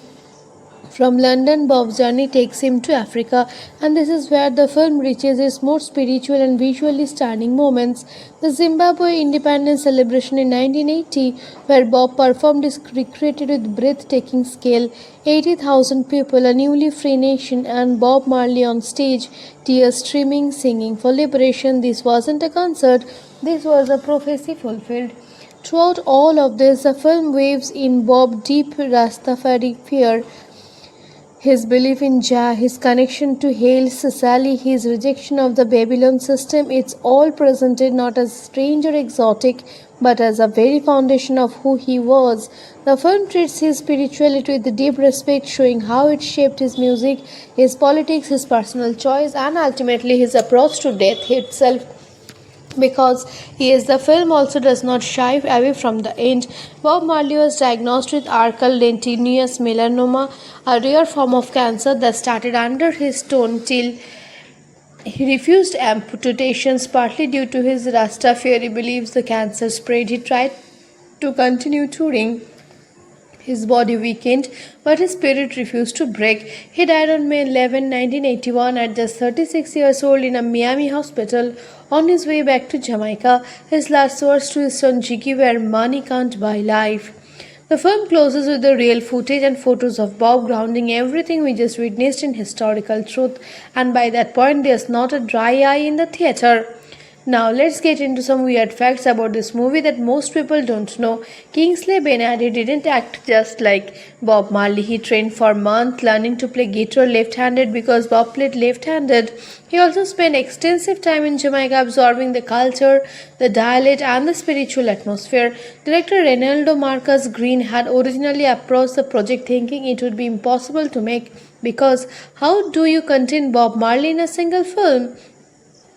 From London, Bob's journey takes him to Africa, and this is where the film reaches its most spiritual and visually stunning moments. The Zimbabwe independence celebration in 1980, where Bob performed, is recreated with breathtaking scale. 80,000 people, a newly free nation, and Bob Marley on stage, tears streaming, singing for liberation. This wasn't a concert, this was a prophecy fulfilled. Throughout all of this, the film waves in Bob's deep Rastafari fear, his belief in Jah, his connection to Haile Selassie, his rejection of the Babylon system. It's all presented not as strange or exotic, but as a very foundation of who he was. The film treats his spirituality with deep respect, showing how it shaped his music, his politics, his personal choice, and ultimately his approach to death itself. Because the film also does not shy away from the end. Bob Marley was diagnosed with archal lentiginous melanoma, a rare form of cancer that started under his stone till he refused amputations, partly due to his Rastafari beliefs. The cancer spread. He tried to continue touring. His body weakened, but his spirit refused to break. He died on May 11, 1981, at just 36 years old in a Miami hospital on his way back to Jamaica. His last words to his son Jiggy were, "Money can't buy life." The film closes with the real footage and photos of Bob, grounding everything we just witnessed in historical truth, and by that point there's not a dry eye in the theater. Now let's get into some weird facts about this movie that most people don't know. Kingsley Ben-Adir didn't act just like Bob Marley. He trained for months learning to play guitar left-handed because Bob played left-handed. He also spent extensive time in Jamaica absorbing the culture, the dialect, and the spiritual atmosphere. Director Reynaldo Marcus Green had originally approached the project thinking it would be impossible to make, because how do you contain Bob Marley in a single film?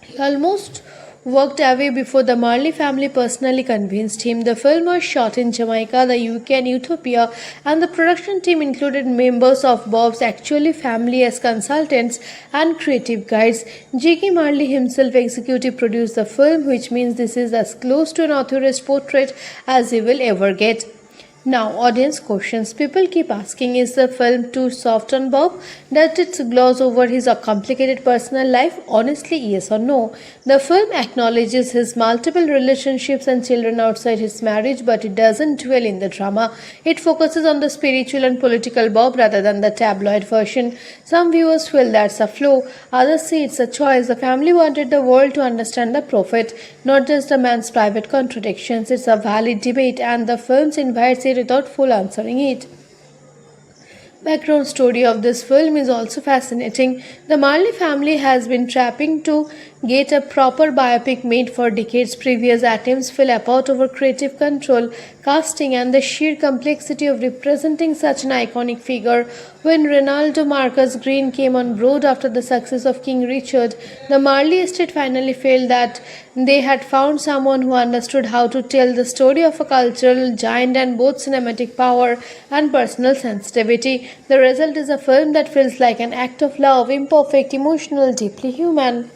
He almost walked away before the Marley family personally convinced him. The film was shot in Jamaica, the UK, and Ethiopia, and the production team included members of Bob's actual family as consultants and creative guides. Jiggy Marley himself executive produced the film, which means this is as close to an author's portrait as he will ever get. Now, audience questions. People keep asking, is the film too soft on Bob? Does it gloss over his complicated personal life? Honestly, yes or no? The film acknowledges his multiple relationships and children outside his marriage, but it doesn't dwell in the drama. It focuses on the spiritual and political Bob rather than the tabloid version. Some viewers feel that's a flaw, others say it's a choice. The family wanted the world to understand the prophet, not just the man's private contradictions. It's a valid debate, and the film invites it without full answering it. Background story of this film is also fascinating. The Marley family has been trapping to get a proper biopic made for decades. Previous attempts fell apart over creative control, casting, and the sheer complexity of representing such an iconic figure. When Ronaldo Marcus Green came on board after the success of King Richard, the Marley estate finally felt that they had found someone who understood how to tell the story of a cultural giant and both cinematic power and personal sensitivity. The result is a film that feels like an act of love, imperfect, emotional, deeply human.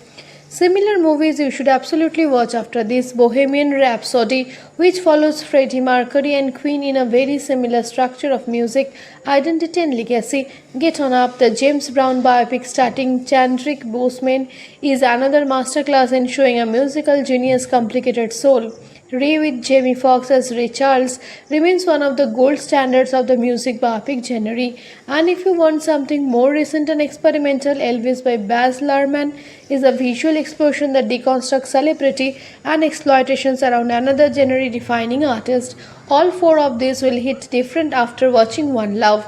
Similar movies you should absolutely watch after this: Bohemian Rhapsody, which follows Freddie Mercury and Queen in a very similar structure of music, identity, and legacy. Get On Up, the James Brown biopic starring Chadwick Boseman, is another masterclass in showing a musical genius' complicated soul. Ray with Jamie Foxx as Ray Charles remains one of the gold standards of the music biopic genre. And if you want something more recent and experimental, Elvis by Baz Luhrmann is a visual explosion that deconstructs celebrity and exploitations around another genre-defining artist. All four of these will hit different after watching One Love.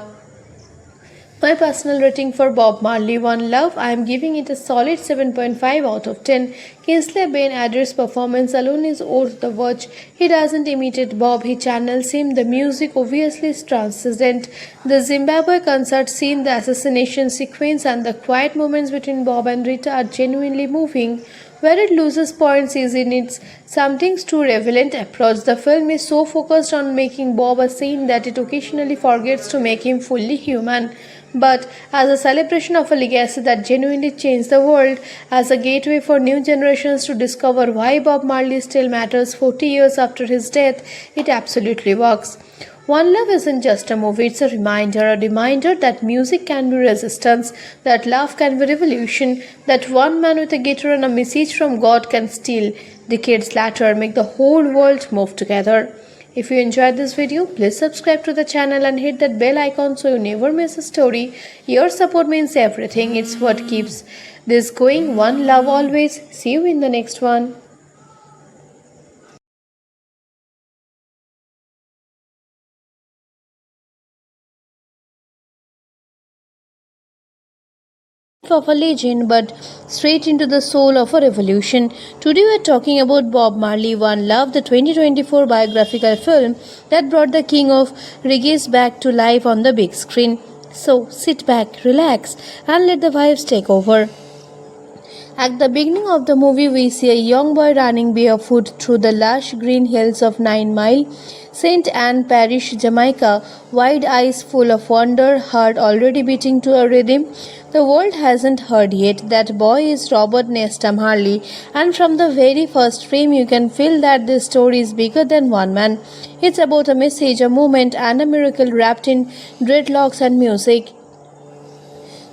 My personal rating for Bob Marley One Love, I am giving it a solid 7.5 out of 10. Kingsley Ben-Adir's performance alone is worth the watch. He doesn't imitate Bob, he channels him. The music obviously is transcendent. The Zimbabwe concert scene, the assassination sequence, and the quiet moments between Bob and Rita are genuinely moving. Where it loses points is in its something too relevant approach. The film is so focused on making Bob a saint that it occasionally forgets to make him fully human. But as a celebration of a legacy that genuinely changed the world, as a gateway for new generations to discover why Bob Marley still matters 40 years after his death, it absolutely works. One Love isn't just a movie, it's a reminder that music can be resistance, that love can be revolution, that one man with a guitar and a message from God can still, decades later, make the whole world move together. If you enjoyed this video, please subscribe to the channel and hit that bell icon so you never miss a story. Your support means everything. It's what keeps this going. One love always. See you in the next one. Of a legend, but straight into the soul of a revolution. Today we are talking about Bob Marley One Love, the 2024 biographical film that brought the king of reggae back to life on the big screen. So sit back, relax, and let the vibes take over. At the beginning of the movie, we see a young boy running barefoot through the lush green hills of 9 Mile, St. Anne Parish, Jamaica, wide eyes full of wonder, heart already beating to a rhythm the world hasn't heard yet. That boy is Robert Nesta Marley, and from the very first frame you can feel that this story is bigger than one man. It's about a message, a moment, and a miracle wrapped in dreadlocks and music.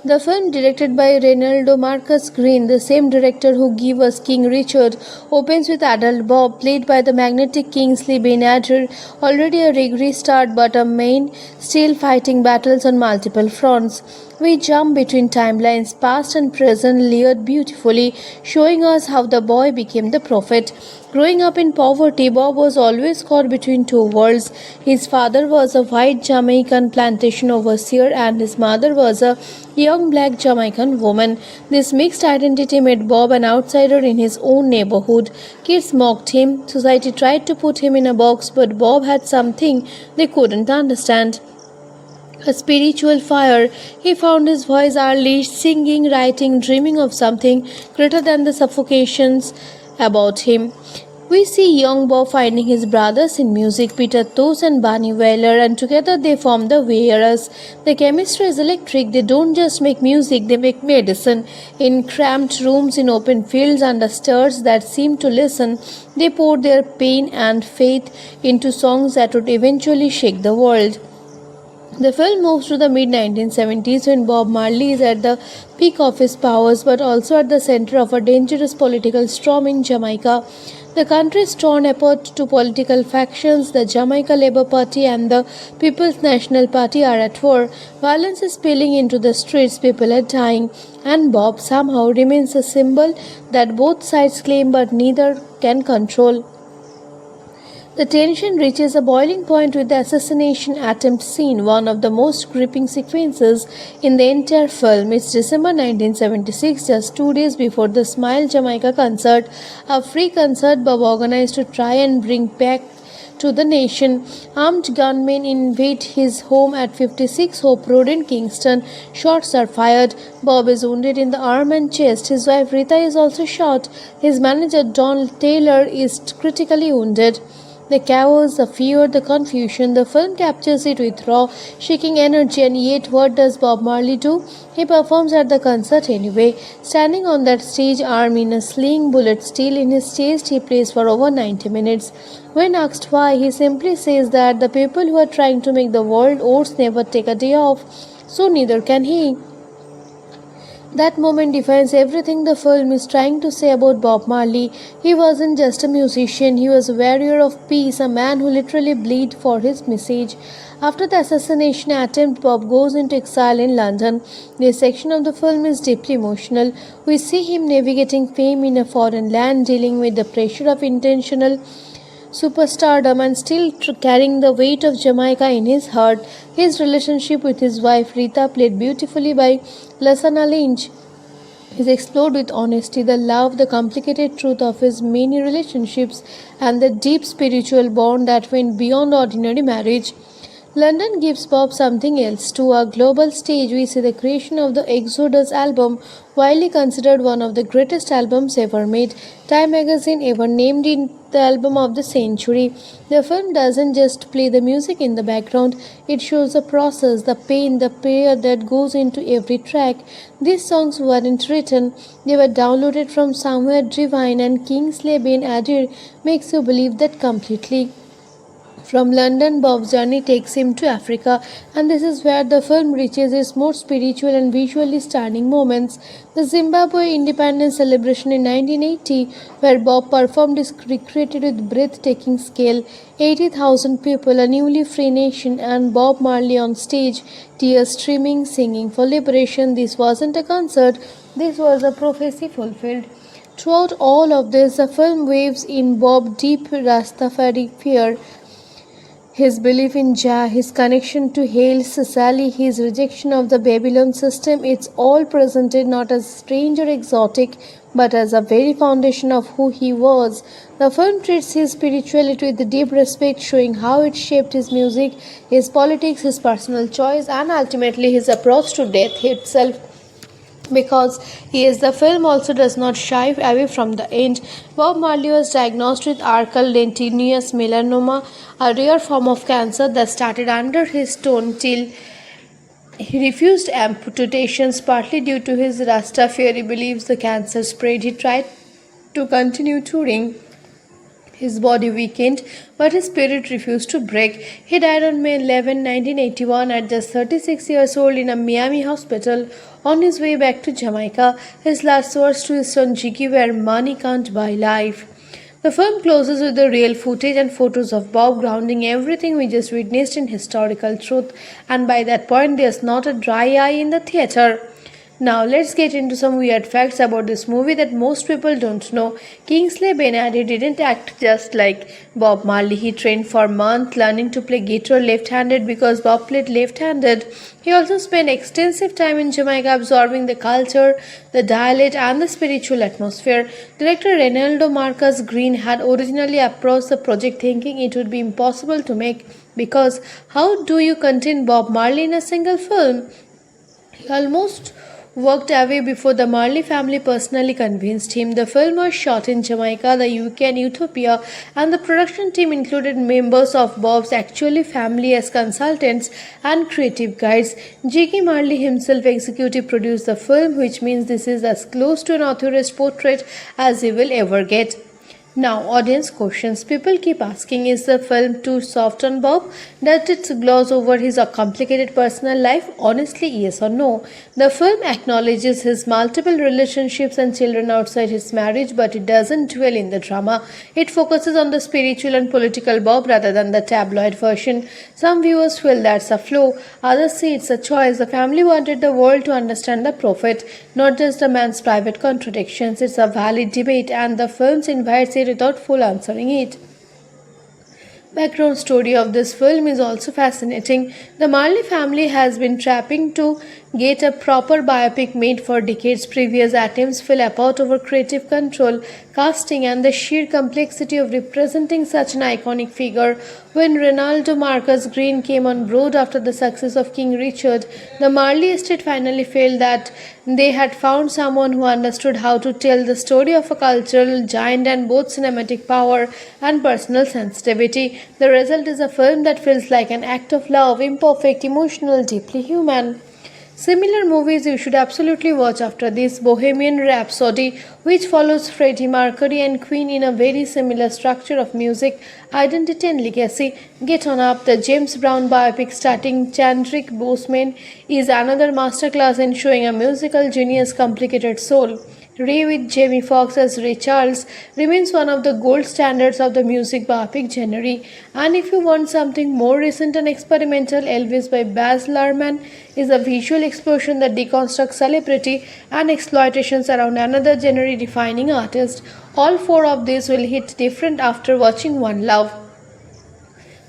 The film, directed by Ronaldo Marcus Green, the same director who gave us King Richard, opens with adult Bob, played by the magnetic Kingsley Ben-Adir, already a reggae star but a main, still fighting battles on multiple fronts. We jump between timelines, past and present, layered beautifully, showing us how the boy became the prophet. Growing up in poverty, Bob was always caught between two worlds. His father was a white Jamaican plantation overseer and his mother was a young black Jamaican woman. This mixed identity made Bob an outsider in his own neighborhood. Kids mocked him, society tried to put him in a box, but Bob had something they couldn't understand. A spiritual fire. He found his voice early, singing, writing, dreaming of something greater than the suffocations about him. We see young Bob finding his brothers in music, Peter Tosh and Bunny Wailer, and together they form the Wearers. The chemistry is electric. They don't just make music, they make medicine. In cramped rooms, in open fields, under stars that seem to listen, they pour their pain and faith into songs that would eventually shake the world. The film moves to the mid-1970s when Bob Marley is at the peak of his powers but also at the center of a dangerous political storm in Jamaica. The country is torn apart to political factions. The Jamaica Labour Party and the People's National Party are at war. Violence is spilling into the streets, people are dying, and Bob somehow remains a symbol that both sides claim but neither can control. The tension reaches a boiling point with the assassination attempt scene, one of the most gripping sequences in the entire film. It's December 1976, just 2 days before the Smile Jamaica concert, a free concert Bob organized to try and bring back to the nation. Armed gunmen invade his home at 56 Hope Road in Kingston. Shots are fired. Bob is wounded in the arm and chest. His wife Rita is also shot. His manager Don Taylor is critically wounded. The chaos, the fear, the confusion, the film captures it with raw, shaking energy, and yet what does Bob Marley do? He performs at the concert anyway. Standing on that stage, arm in a sling, bullet still in his chest, he plays for over 90 minutes. When asked why, he simply says that the people who are trying to make the world ours never take a day off, so neither can he. That moment defines everything the film is trying to say about Bob Marley. He wasn't just a musician, he was a warrior of peace, a man who literally bled for his message. After the assassination attempt, Bob goes into exile in London. This section of the film is deeply emotional. We see him navigating fame in a foreign land, dealing with the pressure of intentional superstardom and still carrying the weight of Jamaica in his heart. His relationship with his wife Rita, played beautifully by Lasana Lynch, is explored with honesty, the love, the complicated truth of his many relationships, and the deep spiritual bond that went beyond ordinary marriage. London gives Bob something else. To a global stage, we see the creation of the Exodus album, widely considered one of the greatest albums ever made. Time magazine ever named it the album of the century. The film doesn't just play the music in the background, it shows the process, the pain, the prayer that goes into every track. These songs weren't written, they were downloaded from somewhere divine, and Kingsley Ben-Adir makes you believe that completely. From London, Bob's journey takes him to Africa, and this is where the film reaches its most spiritual and visually stunning moments. The Zimbabwe independence celebration in 1980, where Bob performed, is recreated with breathtaking scale. 80,000 people, a newly free nation, and Bob Marley on stage, tears streaming, singing for liberation. This wasn't a concert, this was a prophecy fulfilled. Throughout all of this, the film waves in Bob's deep Rastafari fear, his belief in Jah, his connection to Haile Selassie, his rejection of the Babylon system. It's all presented not as strange or exotic, but as a very foundation of who he was. The film treats his spirituality with deep respect, showing how it shaped his music, his politics, his personal choice, and ultimately his approach to death itself. Because he is, the film also does not shy away from the end. Bob Marley was diagnosed with arcular melanoma, a rare form of cancer that started under his tongue till he refused amputations, partly due to his Rastafari beliefs. The cancer spread. He tried to continue touring. His body weakened, but his spirit refused to break. He died on May 11, 1981, at just 36 years old in a Miami hospital on his way back to Jamaica. His last words to his son Jiggy were, "Money can't buy life." The film closes with the real footage and photos of Bob, grounding everything we just witnessed in historical truth, and by that point there's not a dry eye in the theater. Now let's get into some weird facts about this movie that most people don't know. Kingsley Ben-Adir didn't act just like Bob Marley. He trained for months learning to play guitar left-handed because Bob played left-handed. He also spent extensive time in Jamaica absorbing the culture, the dialect, and the spiritual atmosphere. Director Reynaldo Marcus Green had originally approached the project thinking it would be impossible to make, because how do you contain Bob Marley in a single film? He almost walked away before the Marley family personally convinced him. The film was shot in Jamaica, the UK, and Ethiopia, and the production team included members of Bob's actual family as consultants and creative guides. Jiggy Marley himself executive produced the film, which means this is as close to an author's portrait as he will ever get. Now, audience questions. People keep asking, is the film too soft on Bob? Does it gloss over his complicated personal life? Honestly, yes or no. The film acknowledges his multiple relationships and children outside his marriage, but it doesn't dwell in the drama. It focuses on the spiritual and political Bob rather than the tabloid version. Some viewers feel that's a flaw, others say it's a choice. The family wanted the world to understand the prophet, not just the man's private contradictions. It's a valid debate, and the film invites it without full answering it. Background story of this film is also fascinating. The Marley family has been trapping to get a proper biopic made for decades. Previous attempts fell apart over creative control, casting, and the sheer complexity of representing such an iconic figure. When Ronaldo Marcus Green came on board after the success of King Richard, the Marley estate finally felt that they had found someone who understood how to tell the story of a cultural giant and both cinematic power and personal sensitivity. The result is a film that feels like an act of love, imperfect, emotional, deeply human. Similar movies you should absolutely watch after this: Bohemian Rhapsody, which follows Freddie Mercury and Queen in a very similar structure of music, identity, and legacy. Get On Up, the James Brown biopic starring Chadwick Boseman, is another masterclass in showing a musical genius' complicated soul. Ray with Jamie Foxx as Ray Charles remains one of the gold standards of the music biopic genre. And if you want something more recent and experimental, Elvis by Baz Luhrmann is a visual explosion that deconstructs celebrity and exploitations around another genre-defining artist. All four of these will hit different after watching One Love.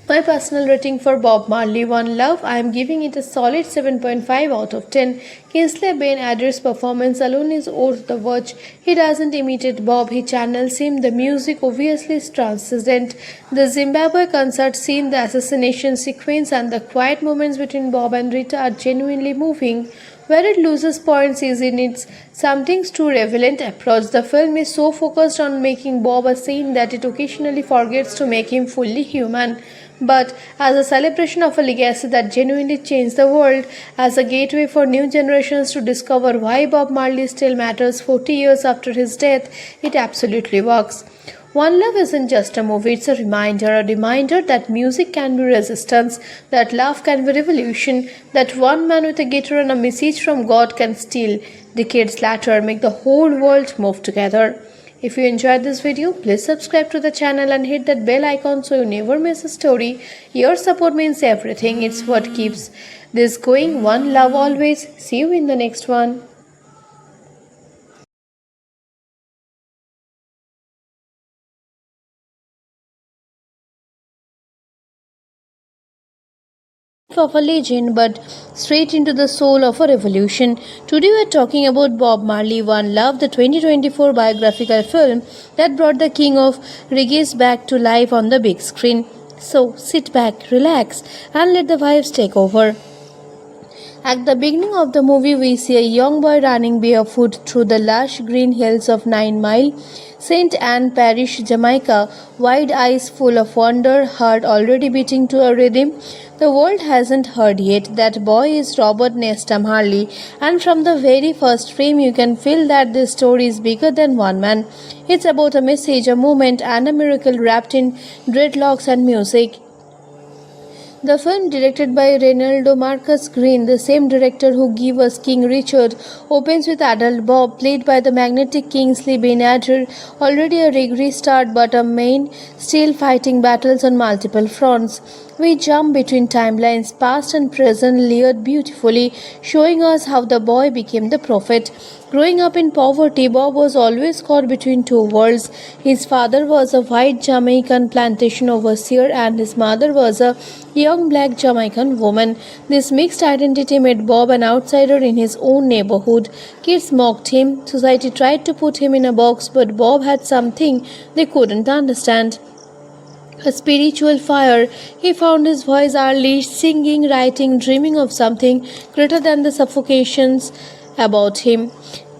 My personal rating for Bob Marley One Love, I am giving it a solid 7.5 out of 10. Kingsley Ben-Adir's performance alone is worth the watch. He doesn't imitate Bob, he channels him. The music obviously is transcendent. The Zimbabwe concert scene, the assassination sequence, and the quiet moments between Bob and Rita are genuinely moving. Where it loses points is in its something's too relevant approach. The film is so focused on making Bob a saint that it occasionally forgets to make him fully human. But as a celebration of a legacy that genuinely changed the world, as a gateway for new generations to discover why Bob Marley still matters 40 years after his death, it absolutely works. One Love isn't just a movie, it's a reminder that music can be resistance, that love can be revolution, that one man with a guitar and a message from God can still, decades later, make the whole world move together. If you enjoyed this video, please subscribe to the channel and hit that bell icon so you never miss a story. Your support means everything. It's what keeps this going. One love always. See you in the next one. Of a legend, but straight into the soul of a revolution. Today we are talking about Bob Marley One Love, the 2024 biographical film that brought the king of reggae back to life on the big screen. So sit back, relax, and let the vibes take over. At the beginning of the movie, we see a young boy running barefoot through the lush green hills of 9 Mile, St. Anne Parish, Jamaica, wide eyes full of wonder, heart already beating to a rhythm the world hasn't heard yet. That boy is Robert Nesta Marley, and from the very first frame you can feel that this story is bigger than one man. It's about a message, a moment, and a miracle wrapped in dreadlocks and music. The film, directed by Ronaldo Marcus Green, the same director who gave us King Richard, opens with adult Bob, played by the magnetic Kingsley Ben-Adir, already a reggae star but a main, still fighting battles on multiple fronts. We jump between timelines, past and present, layered beautifully, showing us how the boy became the prophet. Growing up in poverty, Bob was always caught between two worlds. His father was a white Jamaican plantation overseer and his mother was a young black Jamaican woman. This mixed identity made Bob an outsider in his own neighborhood. Kids mocked him, society tried to put him in a box, but Bob had something they couldn't understand. A spiritual fire. He found his voice early, singing, writing, dreaming of something greater than the suffocations about him.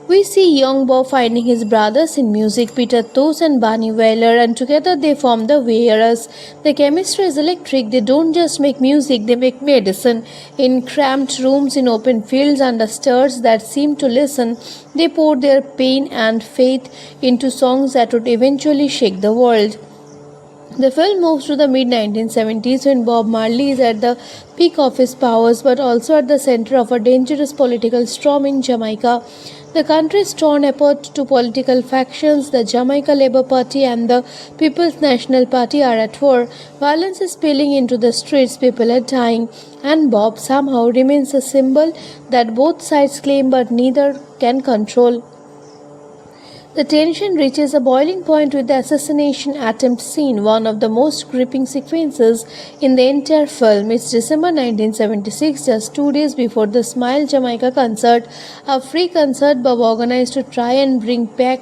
We see young Bob finding his brothers in music, Peter Tosh and Bunny Wailer, and together they form the Wearers. The chemistry is electric. They don't just make music, they make medicine. In cramped rooms, in open fields, under stars that seem to listen, they poured their pain and faith into songs that would eventually shake the world. The film moves to the mid-1970s when Bob Marley is at the peak of his powers but also at the center of a dangerous political storm in Jamaica. The country is torn apart to political factions. The Jamaica Labour Party and the People's National Party are at war. Violence is spilling into the streets, people are dying, and Bob somehow remains a symbol that both sides claim but neither can control. The tension reaches a boiling point with the assassination attempt scene, one of the most gripping sequences in the entire film. It's December 1976, just 2 days before the Smile Jamaica concert, a free concert Bob organized to try and bring back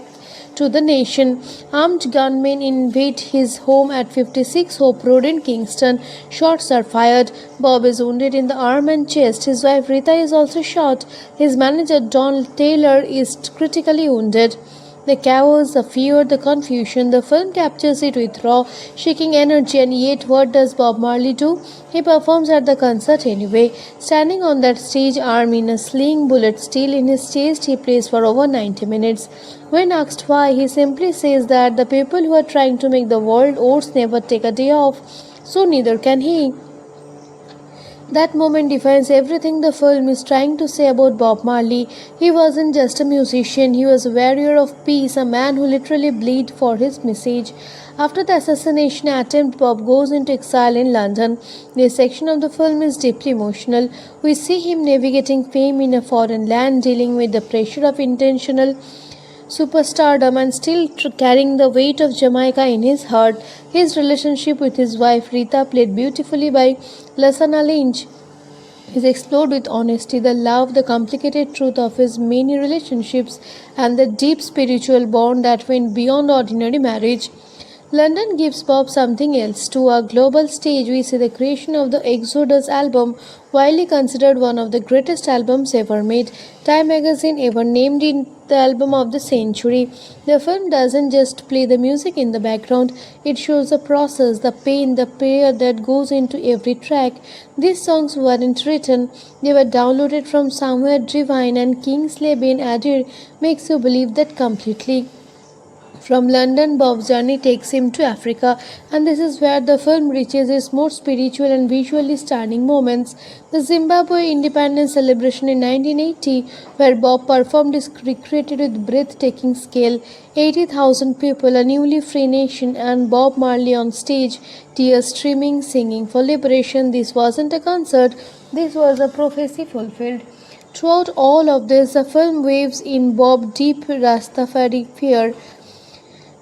to the nation. Armed gunmen invade his home at 56 Hope Road in Kingston. Shots are fired. Bob is wounded in the arm and chest. His wife Rita is also shot. His manager Don Taylor is critically wounded. The chaos, the fear, the confusion, the film captures it with raw, shaking energy, and yet what does Bob Marley do? He performs at the concert anyway. Standing on that stage, arm in a sling, bullet still in his chest, he plays for over 90 minutes. When asked why, he simply says that the people who are trying to make the world ours never take a day off, so neither can he. That moment defines everything the film is trying to say about Bob Marley. He wasn't just a musician, he was a warrior of peace, a man who literally bled for his message. After the assassination attempt, Bob goes into exile in London. This section of the film is deeply emotional. We see him navigating fame in a foreign land, dealing with the pressure of intentional superstardom and still carrying the weight of Jamaica in his heart. His relationship with his wife Rita, played beautifully by Lasana Lynch, is explored with honesty, the love, the complicated truth of his many relationships, and the deep spiritual bond that went beyond ordinary marriage. London gives Bob something else. To a global stage, we see the creation of the Exodus album, widely considered one of the greatest albums ever made. Time magazine ever named it the album of the century. The film doesn't just play the music in the background, it shows the process, the pain, the prayer that goes into every track. These songs weren't written, they were downloaded from somewhere divine, and Kingsley Ben-Adir makes you believe that completely. From London, Bob's journey takes him to Africa, and this is where the film reaches its most spiritual and visually stunning moments. The Zimbabwe independence celebration in 1980, where Bob performed, is recreated with breathtaking scale. 80,000 people, a newly free nation, and Bob Marley on stage, tears streaming, singing for liberation. This wasn't a concert, this was a prophecy fulfilled. Throughout all of this, the film waves in Bob's deep Rastafari fear,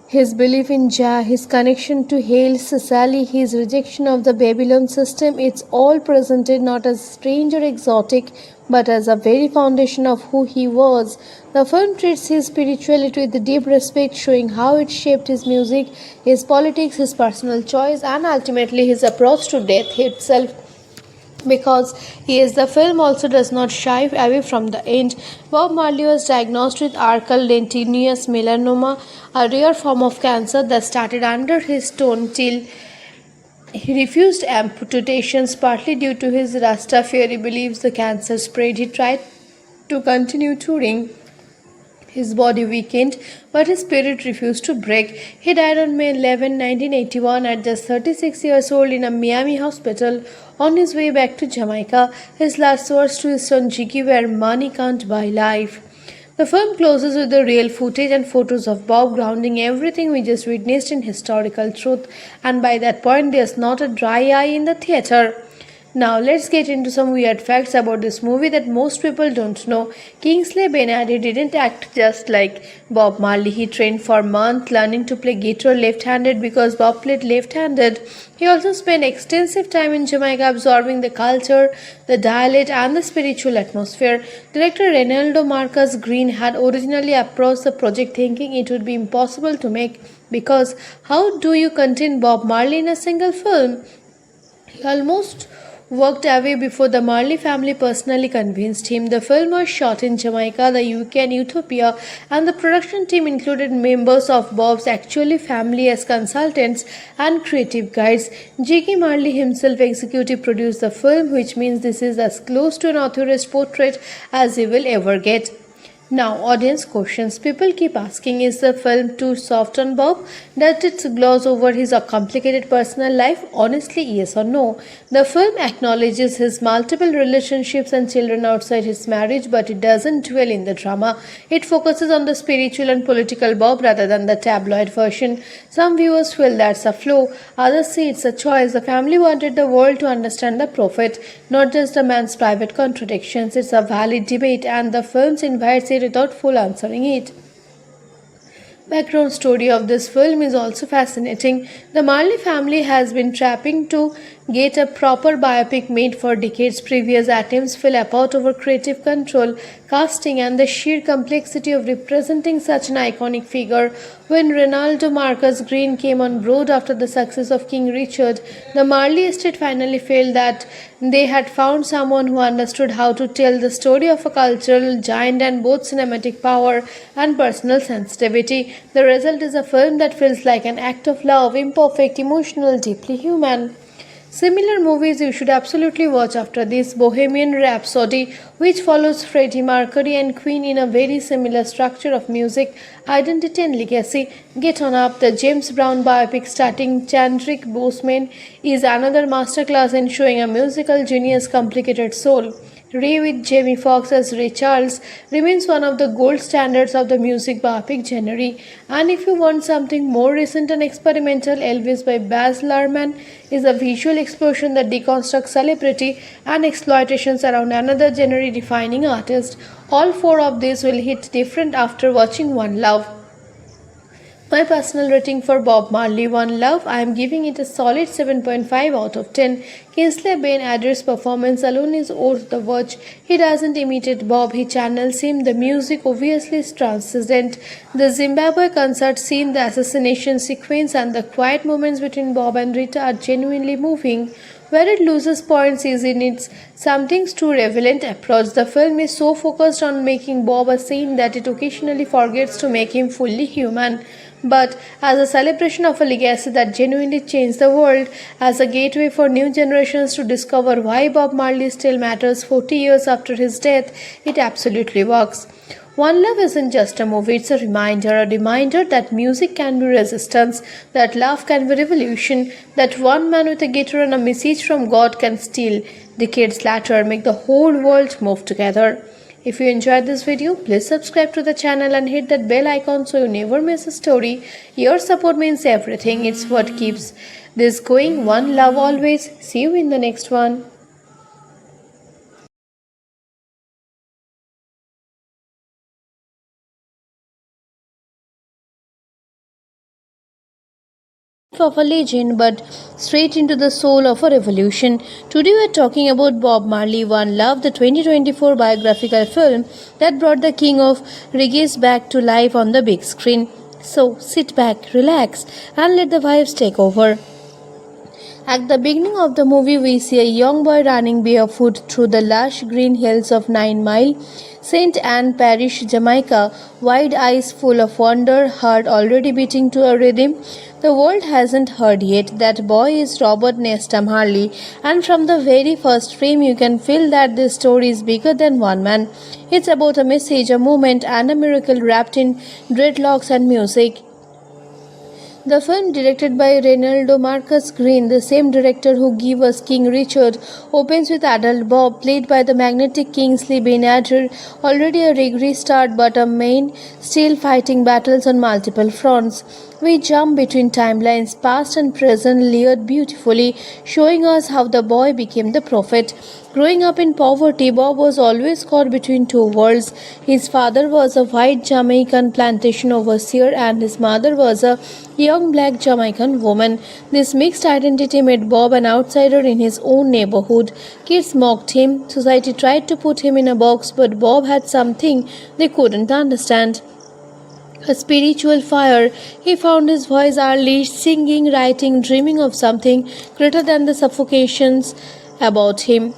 his belief in Jah, his connection to Haile Selassie, his rejection of the Babylon system. It's all presented not as strange or exotic, but as a very foundation of who he was. The film treats his spirituality with deep respect, showing how it shaped his music, his politics, his personal choice, and ultimately his approach to death itself. Because the film also does not shy away from the end. Bob Marley was diagnosed with archival lentiginous melanoma, a rare form of cancer that started under his tongue till he refused amputations, partly due to his Rastafari beliefs. The cancer spread. He tried to continue touring. His body weakened, but his spirit refused to break. He died on May 11, 1981 at just 36 years old in a Miami hospital on his way back to Jamaica. His last words to his son Jiggy were, "Money can't buy life." The film closes with the real footage and photos of Bob, grounding everything we just witnessed in historical truth, and by that point there's not a dry eye in the theater. Now let's get into some weird facts about this movie that most people don't know. Kingsley Ben-Adir didn't act just like Bob Marley. He trained for months learning to play guitar left-handed because Bob played left-handed. He also spent extensive time in Jamaica absorbing the culture, the dialect, and the spiritual atmosphere. Director Reynaldo Marcus Green had originally approached the project thinking it would be impossible to make, because how do you contain Bob Marley in a single film? He almost walked away before the Marley family personally convinced him. The film was shot in Jamaica, the UK, and Ethiopia, and the production team included members of Bob's actual family as consultants and creative guides. Jiggy Marley himself executive produced the film, which means this is as close to an author's portrait as he will ever get. Now, audience questions. People keep asking, is the film too soft on Bob? Does it gloss over his complicated personal life? Honestly, yes or no. The film acknowledges his multiple relationships and children outside his marriage, but it doesn't dwell in the drama. It focuses on the spiritual and political Bob rather than the tabloid version. Some viewers feel that's a flaw, others say it's a choice. The family wanted the world to understand the prophet, not just the man's private contradictions. It's a valid debate, and the film invites it without full answering it. Background story of this film is also fascinating. The Marley family has been trapping to get a proper biopic made for decades. Previous attempts fell apart over creative control, casting, and the sheer complexity of representing such an iconic figure. When Ronaldo Marcus Green came on board after the success of King Richard, the Marley estate finally felt that they had found someone who understood how to tell the story of a cultural giant and both cinematic power and personal sensitivity. The result is a film that feels like an act of love, imperfect, emotional, deeply human. Similar movies you should absolutely watch after this: Bohemian Rhapsody, which follows Freddie Mercury and Queen in a very similar structure of music, identity, and legacy. Get On Up, the James Brown biopic starring Chadwick Boseman, is another masterclass in showing a musical genius' complicated soul. Ray with Jamie Foxx as Ray Charles remains one of the gold standards of the music biopic genre. And if you want something more recent and experimental, Elvis by Baz Luhrmann is a visual explosion that deconstructs celebrity and exploitations around another genre-defining artist. All four of these will hit different after watching One Love. My personal rating for Bob Marley One Love, I am giving it a solid 7.5 out of 10. Kingsley Ben-Adir's performance alone is worth the watch. He doesn't imitate Bob, he channels him. The music obviously is transcendent. The Zimbabwe concert scene, the assassination sequence, and the quiet moments between Bob and Rita are genuinely moving. Where it loses points is in its something's too relevant approach. The film is so focused on making Bob a saint that it occasionally forgets to make him fully human. But as a celebration of a legacy that genuinely changed the world, as a gateway for new generations to discover why Bob Marley still matters 40 years after his death, it absolutely works. One Love isn't just a movie, it's a reminder that music can be resistance, that love can be revolution, that one man with a guitar and a message from God can still, decades later, make the whole world move together. If you enjoyed this video, please subscribe to the channel and hit that bell icon so you never miss a story. Your support means everything. It's what keeps this going. One love always. See you in the next one. Of a legend, but straight into the soul of a revolution. Today we are talking about Bob Marley One Love, the 2024 biographical film that brought the king of reggae back to life on the big screen. So sit back, relax, and let the vibes take over. At the beginning of the movie, we see a young boy running barefoot through the lush green hills of 9 Mile, St. Anne Parish, Jamaica, wide eyes full of wonder, heart already beating to a rhythm the world hasn't heard yet. That boy is Robert Nesta Marley, and from the very first frame you can feel that this story is bigger than one man. It's about a message, a moment, and a miracle wrapped in dreadlocks and music. The film, directed by Reynaldo Marcus Green, the same director who gave us King Richard, opens with adult Bob, played by the magnetic Kingsley Ben-Adir, already a reggae star but a main, still fighting battles on multiple fronts. We jump between timelines, past and present, layered beautifully, showing us how the boy became the prophet. Growing up in poverty, Bob was always caught between two worlds. His father was a white Jamaican plantation overseer and his mother was a young black Jamaican woman. This mixed identity made Bob an outsider in his own neighborhood. Kids mocked him, society tried to put him in a box, but Bob had something they couldn't understand. A spiritual fire. He found his voice early, singing, writing, dreaming of something greater than the suffocations about him.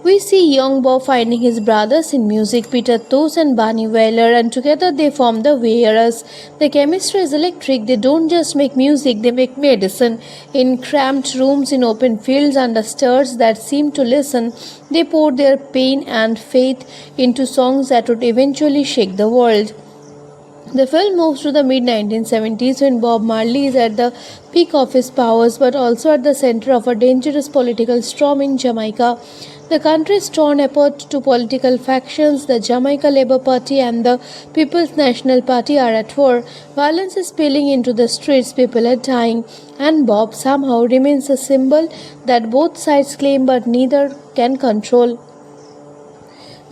We see young Bob finding his brothers in music, Peter Tosh and Bunny Wailer, and together they form the Wearers. The chemistry is electric. They don't just make music, they make medicine. In cramped rooms, in open fields, under stars that seem to listen, they pour their pain and faith into songs that would eventually shake the world. The film moves to the mid-1970s when Bob Marley is at the peak of his powers but also at the center of a dangerous political storm in Jamaica. The country is torn apart to political factions. The Jamaica Labour Party and the People's National Party are at war. Violence is spilling into the streets, people are dying, and Bob somehow remains a symbol that both sides claim but neither can control.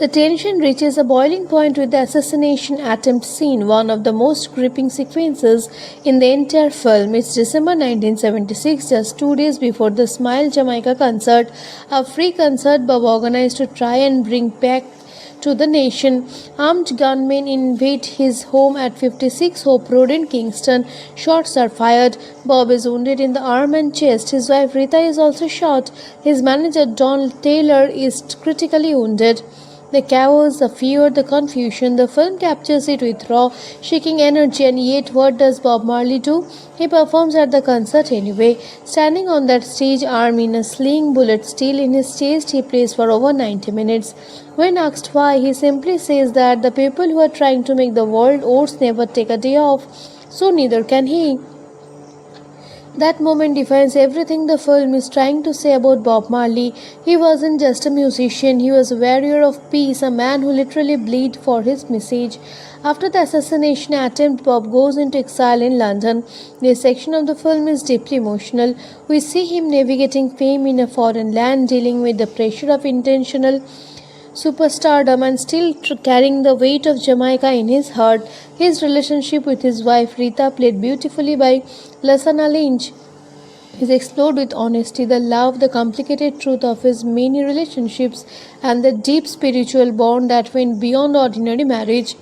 The tension reaches a boiling point with the assassination attempt scene, one of the most gripping sequences in the entire film. It's December 1976, just 2 days before the Smile Jamaica concert, a free concert Bob organized to try and bring back to the nation. Armed gunmen invade his home at 56 Hope Road in Kingston. Shots are fired. Bob is wounded in the arm and chest. His wife Rita is also shot. His manager Don Taylor is critically wounded. The chaos, the fear, the confusion, the film captures it with raw, shaking energy, and yet what does Bob Marley do? He performs at the concert anyway. Standing on that stage, arm in a sling, bullet still in his chest, he plays for over 90 minutes. When asked why, he simply says that the people who are trying to make the world ours never take a day off, so neither can he. That moment defines everything the film is trying to say about Bob Marley. He wasn't just a musician, he was a warrior of peace, a man who literally bled for his message. After the assassination attempt, Bob goes into exile in London. This section of the film is deeply emotional. We see him navigating fame in a foreign land, dealing with the pressure of intentional superstardom and still carrying the weight of Jamaica in his heart. His relationship with his wife Rita, played beautifully by Lasana Lynch, is explored with honesty, the love, the complicated truth of his many relationships, and the deep spiritual bond that went beyond ordinary marriage.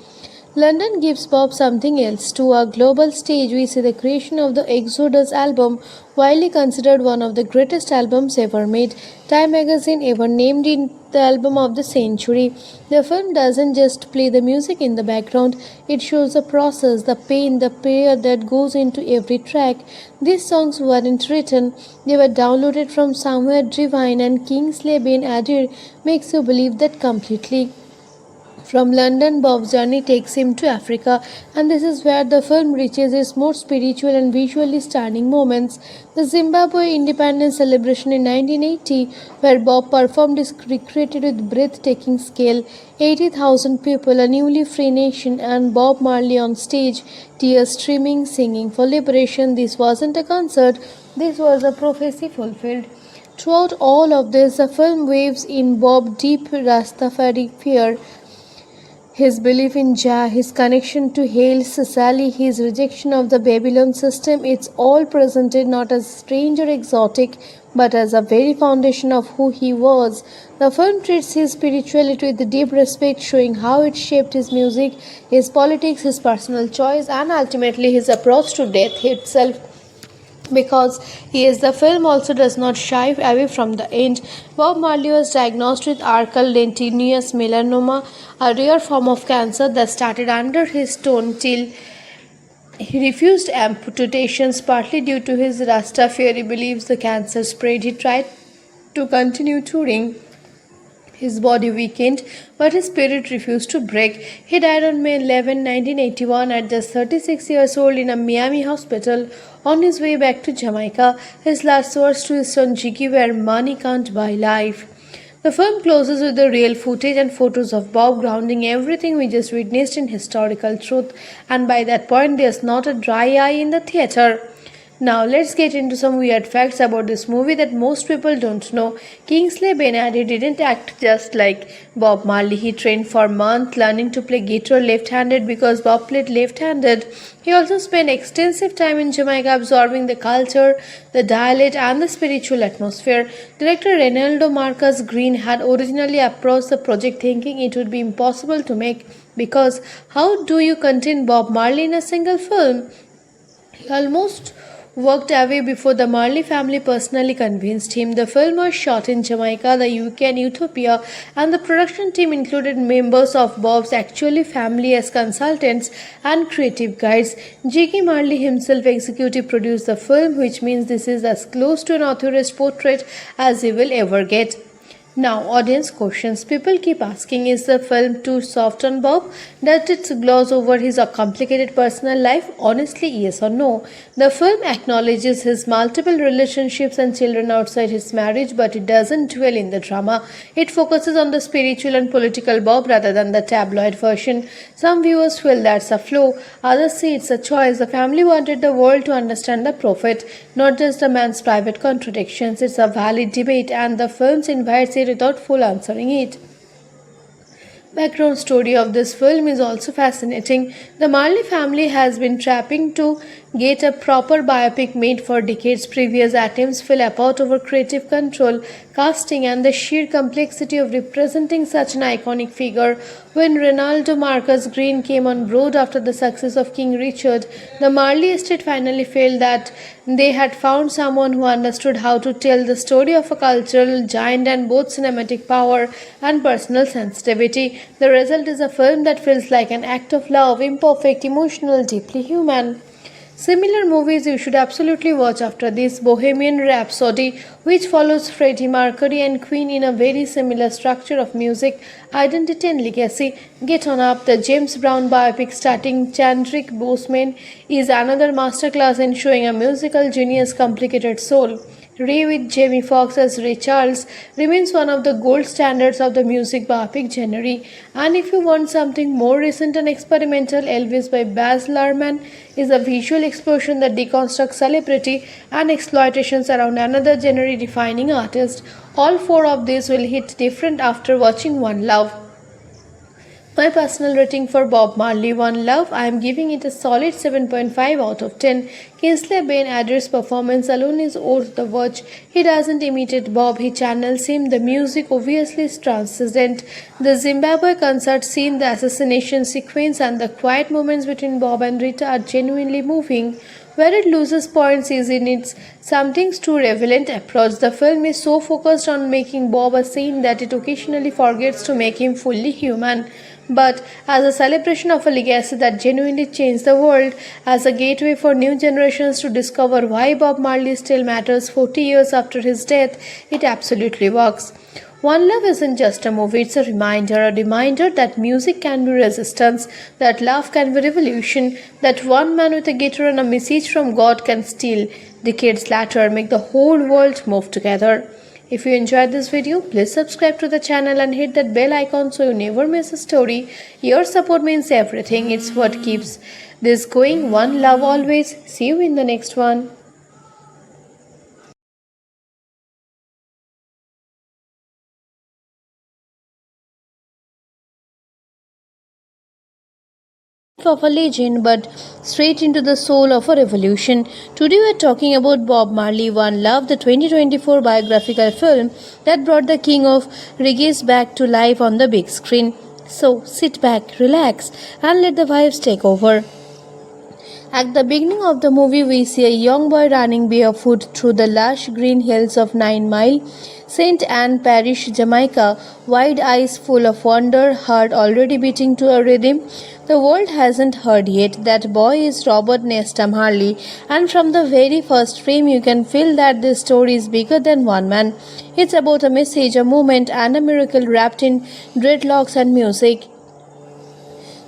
London gives Bob something else. To a global stage, we see the creation of the Exodus album, widely considered one of the greatest albums ever made. Time magazine ever named it the album of the century. The film doesn't just play the music in the background, it shows the process, the pain, the prayer that goes into every track. These songs weren't written, they were downloaded from somewhere divine, and Kingsley Ben-Adir makes you believe that completely. From London, Bob's journey takes him to Africa, and this is where the film reaches its most spiritual and visually stunning moments. The Zimbabwe independence celebration in 1980, where Bob performed, is recreated with breathtaking scale. 80,000 people, a newly free nation, and Bob Marley on stage, tears streaming, singing for liberation. This wasn't a concert, this was a prophecy fulfilled. Throughout all of this, the film waves in Bob's deep Rastafari fear, his belief in Jah, his connection to Haile Selassie, his rejection of the Babylon system. It's all presented not as strange or exotic, but as a very foundation of who he was. The film treats his spirituality with deep respect, showing how it shaped his music, his politics, his personal choice, and ultimately his approach to death itself. Because the film also does not shy away from the end. Bob Marley was diagnosed with archal dentinosus melanoma, a rare form of cancer that started under his tongue till he refused amputations, partly due to his Rastafari beliefs. The cancer spread. He tried to continue touring. His body weakened, but his spirit refused to break. He died on May 11, 1981, at just 36 years old in a Miami hospital on his way back to Jamaica. His last words to his son Jiggy were, "Money can't buy life." The film closes with the real footage and photos of Bob, grounding everything we just witnessed in historical truth, and by that point there's not a dry eye in the theater. Now let's get into some weird facts about this movie that most people don't know. Kingsley Ben-Adir didn't act just like Bob Marley. He trained for months learning to play guitar left-handed because Bob played left-handed. He also spent extensive time in Jamaica absorbing the culture, the dialect, and the spiritual atmosphere. Director Reynaldo Marcus Green had originally approached the project thinking it would be impossible to make, because how do you contain Bob Marley in a single film? He almost walked away before the Marley family personally convinced him. The film was shot in Jamaica, the UK, and Ethiopia, and the production team included members of Bob's actual family as consultants and creative guides. Jiggy Marley himself executive produced the film, which means this is as close to an author's portrait as he will ever get. Now, audience questions. People keep asking, is the film too soft on Bob? Does it gloss over his complicated personal life? Honestly, yes or no? The film acknowledges his multiple relationships and children outside his marriage, but it doesn't dwell in the drama. It focuses on the spiritual and political Bob rather than the tabloid version. Some viewers feel that's a flaw, others say it's a choice. The family wanted the world to understand the prophet, not just the man's private contradictions. It's a valid debate, and the film invites it without full answering it. Background story of this film is also fascinating. The Marley family has been trapping to get a proper biopic made for decades. Previous attempts fell apart over creative control, casting, and the sheer complexity of representing such an iconic figure. When Ronaldo Marcus Green came on board after the success of King Richard, the Marley estate finally felt that they had found someone who understood how to tell the story of a cultural giant and both cinematic power and personal sensitivity. The result is a film that feels like an act of love, imperfect, emotional, deeply human. Similar movies you should absolutely watch after this: Bohemian Rhapsody, which follows Freddie Mercury and Queen in a very similar structure of music, identity, and legacy. Get On Up, the James Brown biopic starring Chadwick Boseman, is another masterclass in showing a musical genius' complicated soul. Ray with Jamie Foxx as Ray Charles remains one of the gold standards of the music biopic genre. And if you want something more recent and experimental, Elvis by Baz Luhrmann is a visual explosion that deconstructs celebrity and exploitations around another genre-defining artist. All four of these will hit different after watching One Love. My personal rating for Bob Marley One Love, I am giving it a solid 7.5 out of 10. Kingsley Ben-Adir's performance alone is worth the watch. He doesn't imitate Bob, he channels him. The music obviously is transcendent. The Zimbabwe concert scene, the assassination sequence, and the quiet moments between Bob and Rita are genuinely moving. Where it loses points is in its something too relevant approach. The film is so focused on making Bob a saint that it occasionally forgets to make him fully human. But as a celebration of a legacy that genuinely changed the world, as a gateway for new generations to discover why Bob Marley still matters 40 years after his death, it absolutely works. One Love isn't just a movie, it's a reminder that music can be resistance, that love can be revolution, that one man with a guitar and a message from God can still, decades later, make the whole world move together. If you enjoyed this video, please subscribe to the channel and hit that bell icon so you never miss a story. Your support means everything. It's what keeps this going. One love always. See you in the next one. Of a legend, but straight into the soul of a revolution. Today we are talking about Bob Marley One Love, the 2024 biographical film that brought the king of reggae back to life on the big screen. So sit back, relax, and let the vibes take over. At the beginning of the movie, we see a young boy running barefoot through the lush green hills of 9 Mile, St. Anne Parish, Jamaica, wide eyes full of wonder, heart already beating to a rhythm the world hasn't heard yet. That boy is Robert Nesta Marley, and from the very first frame you can feel that this story is bigger than one man. It's about a message, a moment, and a miracle wrapped in dreadlocks and music.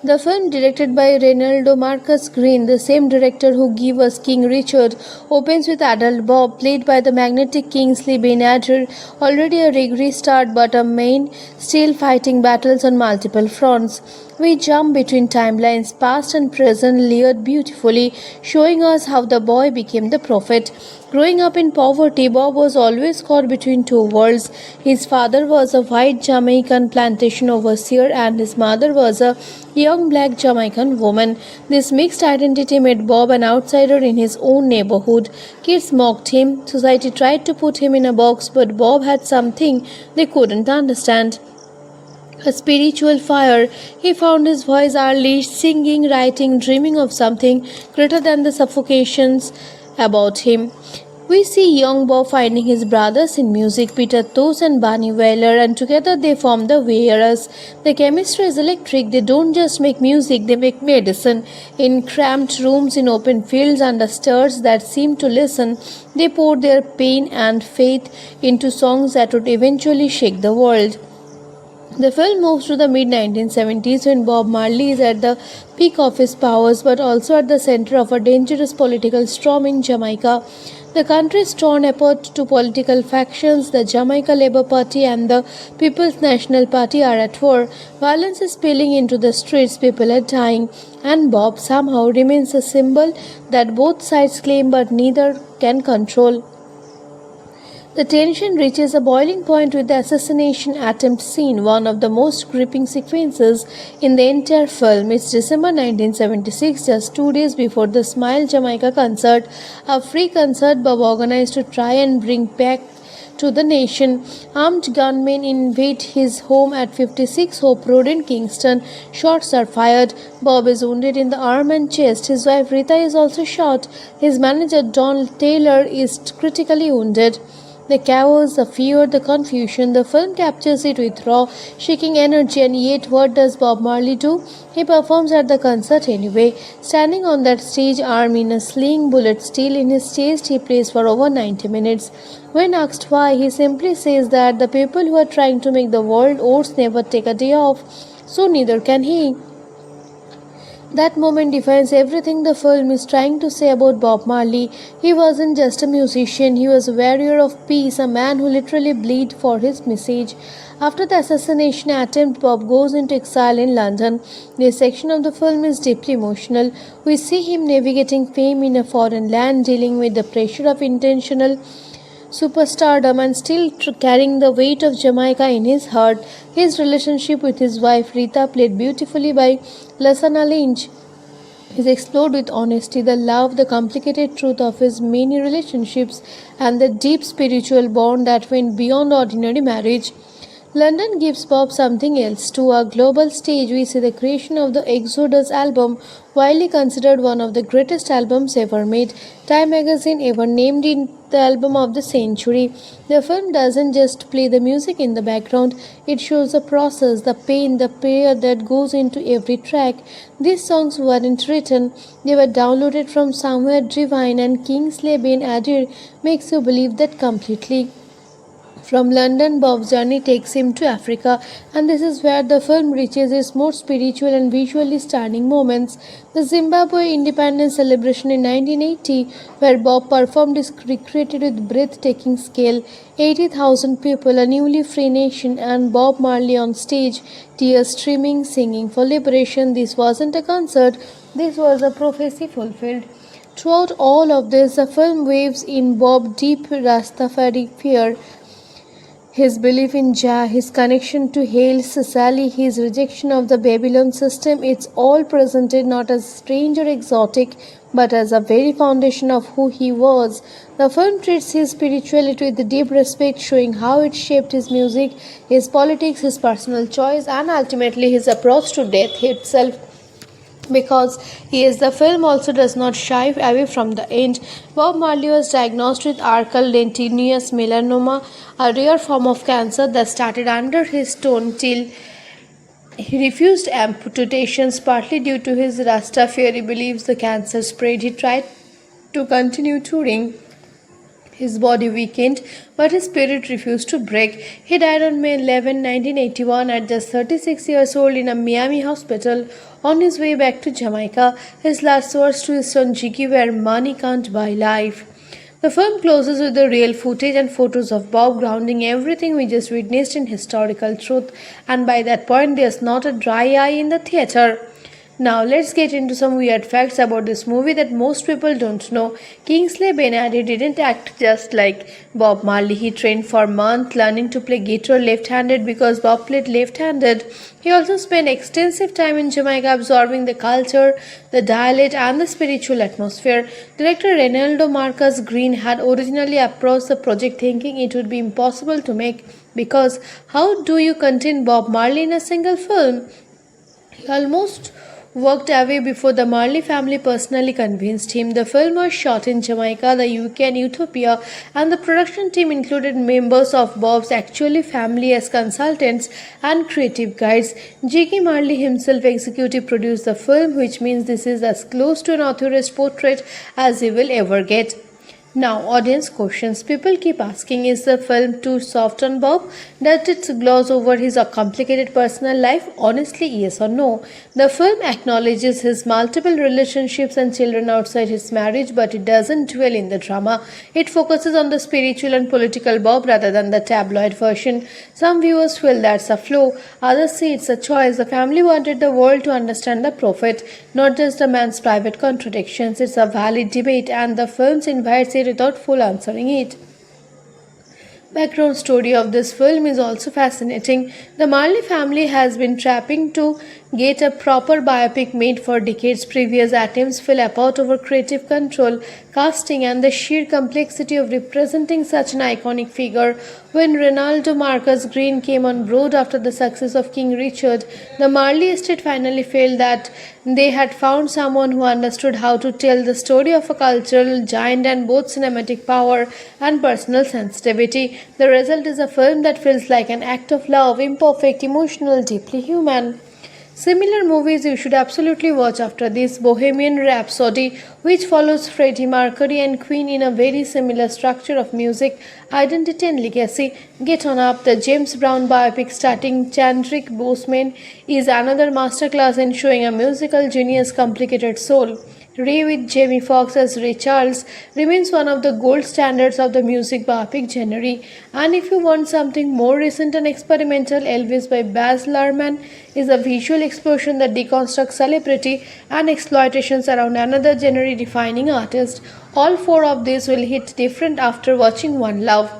The film, directed by Ronaldo Marcus Green, the same director who gave us King Richard, opens with adult Bob, played by the magnetic Kingsley Ben-Adir, already a reggae star but a main, still fighting battles on multiple fronts. We jump between timelines, past and present, layered beautifully, showing us how the boy became the prophet. Growing up in poverty, Bob was always caught between two worlds. His father was a white Jamaican plantation overseer and his mother was a young black Jamaican woman. This mixed identity made Bob an outsider in his own neighborhood. Kids mocked him, society tried to put him in a box, but Bob had something they couldn't understand. A spiritual fire. He found his voice early, singing, writing, dreaming of something greater than the suffocations about him. We see young Bob finding his brothers in music, Peter Tosh and Bunny Wailer, and together they form the Wearers. The chemistry is electric. They don't just make music, they make medicine. In cramped rooms, in open fields, under stars that seem to listen, they pour their pain and faith into songs that would eventually shake the world. The film moves to the mid-1970s when Bob Marley is at the peak of his powers but also at the center of a dangerous political storm in Jamaica. The country is torn apart to political factions. The Jamaica Labour Party and the People's National Party are at war. Violence is spilling into the streets, people are dying, and Bob somehow remains a symbol that both sides claim but neither can control. The tension reaches a boiling point with the assassination attempt scene, one of the most gripping sequences in the entire film. It's December 1976, just 2 days before the Smile Jamaica concert, a free concert Bob organized to try and bring back to the nation. Armed gunmen invade his home at 56 Hope Road in Kingston. Shots are fired. Bob is wounded in the arm and chest. His wife Rita is also shot. His manager Don Taylor is critically wounded. The chaos, the fear, the confusion, the film captures it with raw, shaking energy, and yet what does Bob Marley do? He performs at the concert anyway. Standing on that stage, arm in a sling, bullet still in his chest, he plays for over 90 minutes. When asked why, he simply says that the people who are trying to make the world ours never take a day off, so neither can he. That moment defines everything the film is trying to say about Bob Marley. He wasn't just a musician, he was a warrior of peace, a man who literally bled for his message. After the assassination attempt, Bob goes into exile in London. This section of the film is deeply emotional. We see him navigating fame in a foreign land, dealing with the pressure of intentional superstardom and still carrying the weight of Jamaica in his heart. His relationship with his wife Rita, played beautifully by Lasana Lynch, is explored with honesty, the love, the complicated truth of his many relationships, and the deep spiritual bond that went beyond ordinary marriage. London gives Bob something else. To a global stage, we see the creation of the Exodus album, widely considered one of the greatest albums ever made. Time magazine ever named it the album of the century. The film doesn't just play the music in the background, it shows the process, the pain, the prayer that goes into every track. These songs weren't written, they were downloaded from somewhere divine, and Kingsley Ben-Adir makes you believe that completely. From London, Bob's journey takes him to Africa, and this is where the film reaches its most spiritual and visually stunning moments. The Zimbabwe independence celebration in 1980, where Bob performed, is recreated with breathtaking scale. 80,000 people, a newly free nation, and Bob Marley on stage, tears streaming, singing for liberation. This wasn't a concert, this was a prophecy fulfilled. Throughout all of this, the film waves in Bob's deep Rastafari fear, his belief in Jah, his connection to Haile Selassie, his rejection of the Babylon system. It's all presented not as strange or exotic, but as a very foundation of who he was. The film treats his spirituality with deep respect, showing how it shaped his music, his politics, his personal choice, and ultimately his approach to death itself. Because he is, the film also does not shy away from the end. Bob Marley was diagnosed with arcular melanoma, a rare form of cancer that started under his tongue till he refused amputations, partly due to his Rastafari beliefs. The cancer spread. He tried to continue touring. His body weakened, but his spirit refused to break. He died on May 11, 1981, at just 36 years old in a Miami hospital on his way back to Jamaica. His last words to his son Jiggy were, "Money can't buy life." The film closes with the real footage and photos of Bob, grounding everything we just witnessed in historical truth, and by that point there's not a dry eye in the theater. Now let's get into some weird facts about this movie that most people don't know. Kingsley Ben-Adir didn't act just like Bob Marley. He trained for months learning to play guitar left-handed because Bob played left-handed. He also spent extensive time in Jamaica absorbing the culture, the dialect, and the spiritual atmosphere. Director Reynaldo Marcus Green had originally approached the project thinking it would be impossible to make, because how do you contain Bob Marley in a single film? He almost walked away before the Marley family personally convinced him. The film was shot in Jamaica, the UK, and Ethiopia, and the production team included members of Bob's actual family as consultants and creative guides. Jiggy Marley himself executive produced the film, which means this is as close to an author's portrait as he will ever get. Now, audience questions. People keep asking, is the film too soft on Bob? Does it gloss over his complicated personal life? Honestly, yes or no. The film acknowledges his multiple relationships and children outside his marriage, but it doesn't dwell in the drama. It focuses on the spiritual and political Bob rather than the tabloid version. Some viewers feel that's a flaw, others say it's a choice. The family wanted the world to understand the prophet, not just the man's private contradictions. It's a valid debate, and the film invites it without full answering it. Background story of this film is also fascinating. The Marley family has been trapping to get a proper biopic made for decades. Previous attempts fell apart over creative control, casting, and the sheer complexity of representing such an iconic figure. When Ronaldo Marcus Green came on board after the success of King Richard, the Marley estate finally felt that they had found someone who understood how to tell the story of a cultural giant and both cinematic power and personal sensitivity. The result is a film that feels like an act of love, imperfect, emotional, deeply human. Similar movies you should absolutely watch after this: Bohemian Rhapsody, which follows Freddie Mercury and Queen in a very similar structure of music, identity, and legacy. Get On Up, the James Brown biopic starring Chadwick Boseman, is another masterclass in showing a musical genius' complicated soul. Ray with Jamie Foxx as Ray Charles remains one of the gold standards of the music biopic genre. And if you want something more recent and experimental, Elvis by Baz Luhrmann is a visual explosion that deconstructs celebrity and exploitations around another genre-defining artist. All four of these will hit different after watching One Love.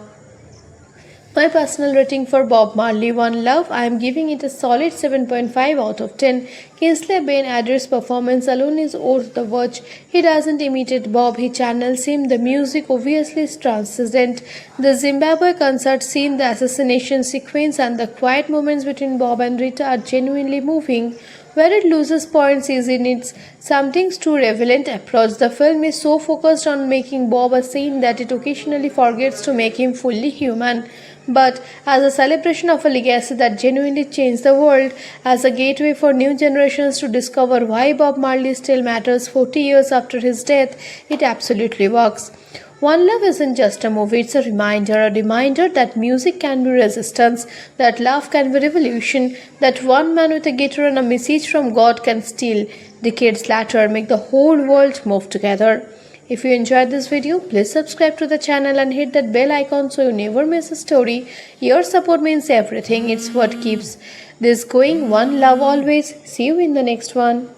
My personal rating for Bob Marley One Love, I am giving it a solid 7.5 out of 10. Kingsley Ben-Adir's performance alone is worth the watch. He doesn't imitate Bob, he channels him. The music obviously is transcendent. The Zimbabwe concert scene, the assassination sequence, and the quiet moments between Bob and Rita are genuinely moving. Where it loses points is in its something's too relevant approach. The film is so focused on making Bob a saint that it occasionally forgets to make him fully human. But as a celebration of a legacy that genuinely changed the world, as a gateway for new generations to discover why Bob Marley still matters 40 years after his death, it absolutely works. One Love isn't just a movie, it's a reminder that music can be resistance, that love can be revolution, that one man with a guitar and a message from God can still, decades later, make the whole world move together. If you enjoyed this video, please subscribe to the channel and hit that bell icon so you never miss a story. Your support means everything. It's what keeps this going. One love always. See you in the next one.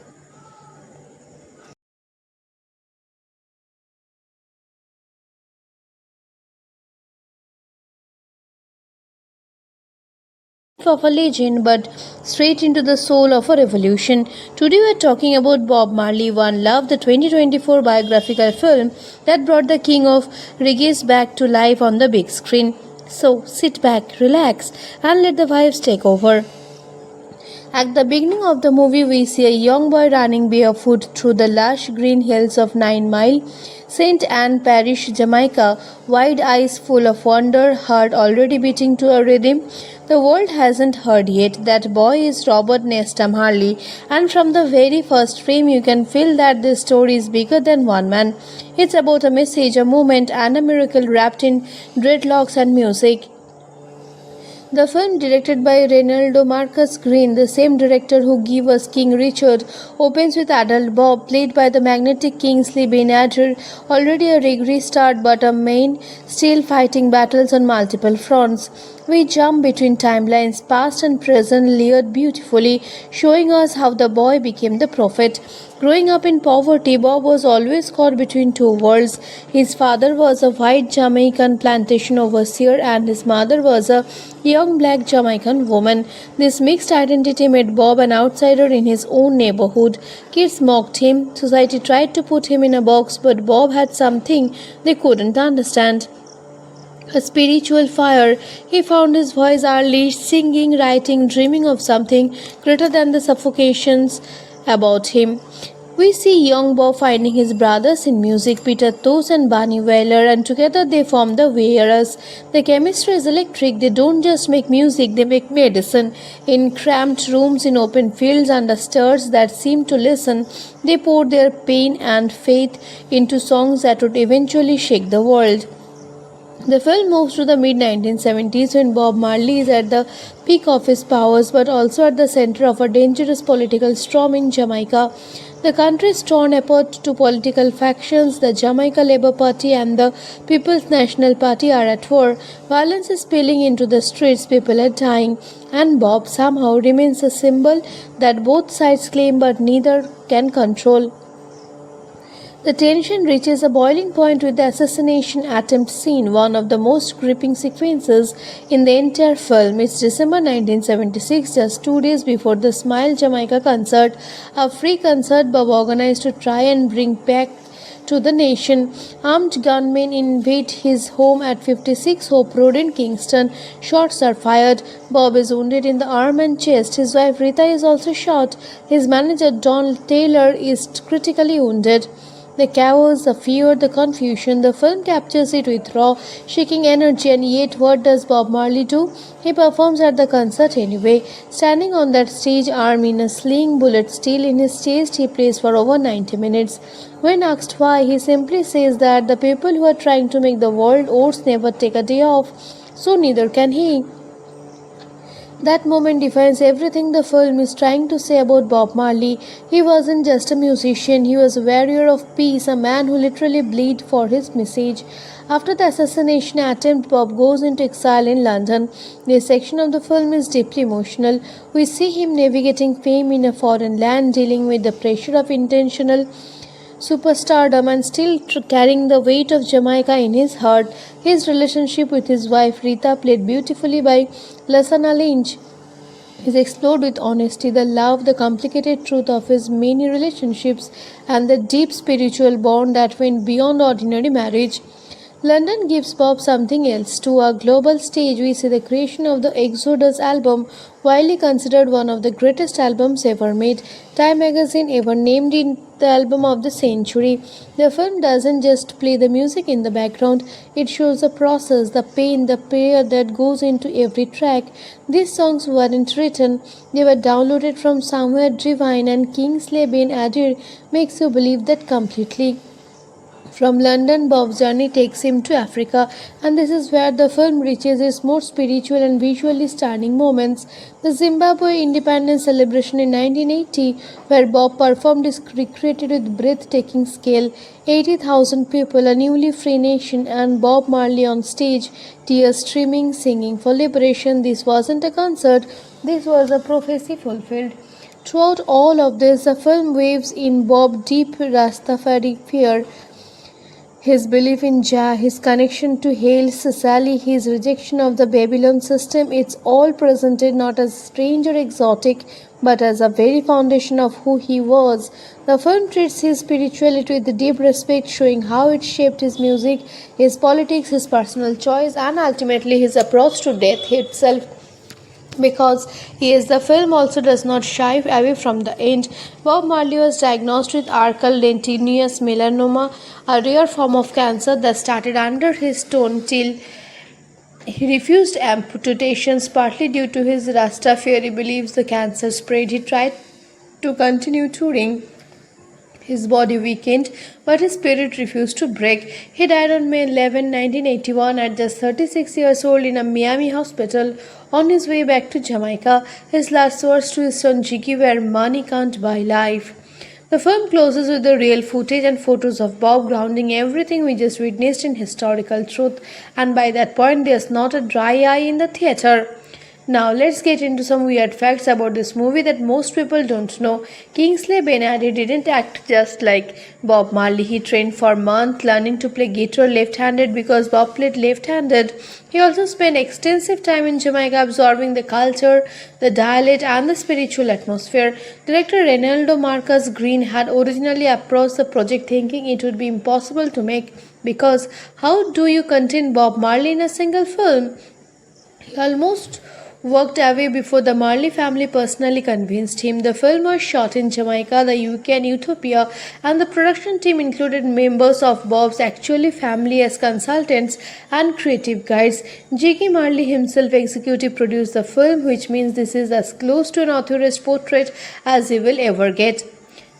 Of a legend, but straight into the soul of a revolution. Today we are talking about Bob Marley One Love, the 2024 biographical film that brought the king of reggae back to life on the big screen. So sit back, relax, and let the vibes take over. At the beginning of the movie, we see a young boy running barefoot through the lush green hills of 9 Mile, St. Anne Parish, Jamaica, wide eyes full of wonder, heart already beating to a rhythm the world hasn't heard yet. That boy is Robert Nesta Marley, and from the very first frame you can feel that this story is bigger than one man. It's about a message, a moment, and a miracle wrapped in dreadlocks and music. The film, directed by Ronaldo Marcus Green, the same director who gave us King Richard, opens with adult Bob, played by the magnetic Kingsley Ben-Adir, already a reggae star but a main, still fighting battles on multiple fronts. We jump between timelines, past and present, layered beautifully, showing us how the boy became the prophet. Growing up in poverty, Bob was always caught between two worlds. His father was a white Jamaican plantation overseer and his mother was a young black Jamaican woman. This mixed identity made Bob an outsider in his own neighborhood. Kids mocked him, society tried to put him in a box, but Bob had something they couldn't understand. A spiritual fire. He found his voice early, singing, writing, dreaming of something greater than the suffocations about him. We see young Bob finding his brothers in music, Peter Tosh and Bunny Wailer, and together they form the Wearers. The chemistry is electric. They don't just make music, they make medicine. In cramped rooms, in open fields, under stars that seem to listen, they poured their pain and faith into songs that would eventually shake the world. The film moves to the mid-1970s when Bob Marley is at the peak of his powers but also at the center of a dangerous political storm in Jamaica. The country is torn apart to political factions. The Jamaica Labour Party and the People's National Party are at war. Violence is spilling into the streets, people are dying, and Bob somehow remains a symbol that both sides claim but neither can control. The tension reaches a boiling point with the assassination attempt scene, one of the most gripping sequences in the entire film. It's December 1976, just 2 days before the Smile Jamaica concert, a free concert Bob organized to try and bring back to the nation. Armed gunmen invade his home at 56 Hope Road in Kingston. Shots are fired. Bob is wounded in the arm and chest. His wife Rita is also shot. His manager Don Taylor is critically wounded. The chaos, the fear, the confusion, the film captures it with raw, shaking energy, and yet what does Bob Marley do? He performs at the concert anyway. Standing on that stage, arm in a sling, bullet still in his chest, he plays for over 90 minutes. When asked why, he simply says that the people who are trying to make the world ours never take a day off, so neither can he. That moment defines everything the film is trying to say about Bob Marley. He wasn't just a musician, he was a warrior of peace, a man who literally bled for his message. After the assassination attempt, Bob goes into exile in London. This section of the film is deeply emotional. We see him navigating fame in a foreign land, dealing with the pressure of intentional superstardom and still carrying the weight of Jamaica in his heart. His relationship with his wife Rita, played beautifully by Lasana Lynch, is explored with honesty, the love, the complicated truth of his many relationships, and the deep spiritual bond that went beyond ordinary marriage. London gives Bob something else. To a global stage, we see the creation of the Exodus album, widely considered one of the greatest albums ever made. Time magazine ever named it the album of the century. The film doesn't just play the music in the background, it shows the process, the pain, the prayer that goes into every track. These songs weren't written, they were downloaded from somewhere divine, and Kingsley Ben-Adir makes you believe that completely. From London, Bob's journey takes him to Africa, and this is where the film reaches its most spiritual and visually stunning moments. The Zimbabwe independence celebration in 1980, where Bob performed, is recreated with breathtaking scale. 80,000 people, a newly free nation, and Bob Marley on stage, tears streaming, singing for liberation. This wasn't a concert, this was a prophecy fulfilled. Throughout all of this, the film waves in Bob's deep Rastafari fear, his belief in Jah, his connection to Haile Selassie, his rejection of the Babylon system. It's all presented not as strange or exotic, but as a very foundation of who he was. The film treats his spirituality with deep respect, showing how it shaped his music, his politics, his personal choice, and ultimately his approach to death itself. Because the film also does not shy away from the end. Bob Marley was diagnosed with archival lentiginous melanoma, a rare form of cancer that started under his tongue till he refused amputations, partly due to his Rastafari beliefs. The cancer spread. He tried to continue touring. His body weakened, but his spirit refused to break. He died on May 11, 1981 at just 36 years old in a Miami hospital on his way back to Jamaica. His last words to his son Jiggy were, "Money can't buy life." The film closes with the real footage and photos of Bob, grounding everything we just witnessed in historical truth, and by that point there's not a dry eye in the theater. Now let's get into some weird facts about this movie that most people don't know. Kingsley Ben-Adir didn't act just like Bob Marley. He trained for months learning to play guitar left-handed because Bob played left-handed. He also spent extensive time in Jamaica absorbing the culture, the dialect, and the spiritual atmosphere. Director Reynaldo Marcus Green had originally approached the project thinking it would be impossible to make, because how do you contain Bob Marley in a single film? He almost walked away before the Marley family personally convinced him. The film was shot in Jamaica, the UK, and Ethiopia, and the production team included members of Bob's actual family as consultants and creative guides. Jiggy Marley himself executive produced the film, which means this is as close to an author's portrait as he will ever get.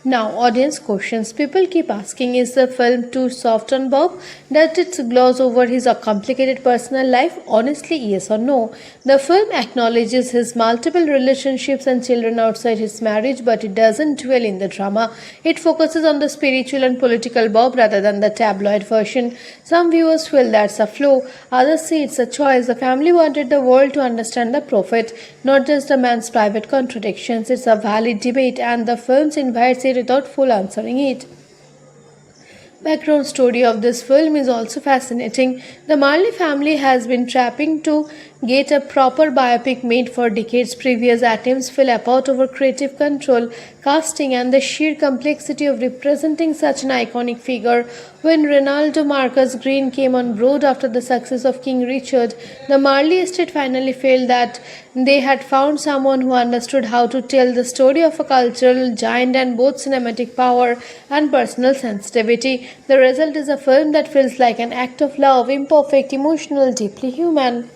Now, audience questions. People keep asking, is the film too soft on Bob? Does it gloss over his complicated personal life? Honestly, yes or no. The film acknowledges his multiple relationships and children outside his marriage, but it doesn't dwell in the drama. It focuses on the spiritual and political Bob rather than the tabloid version. Some viewers feel that's a flaw, others say it's a choice. The family wanted the world to understand the prophet, not just the man's private contradictions. It's a valid debate, and the film invites it without full answering it. Background story of this film is also fascinating. The Marley family has been trapping to get a proper biopic made for decades. Previous attempts fell apart over creative control, casting, and the sheer complexity of representing such an iconic figure. When Ronaldo Marcus Green came on board after the success of King Richard, the Marley estate finally felt that they had found someone who understood how to tell the story of a cultural giant and both cinematic power and personal sensitivity. The result is a film that feels like an act of love, imperfect, emotional, deeply human.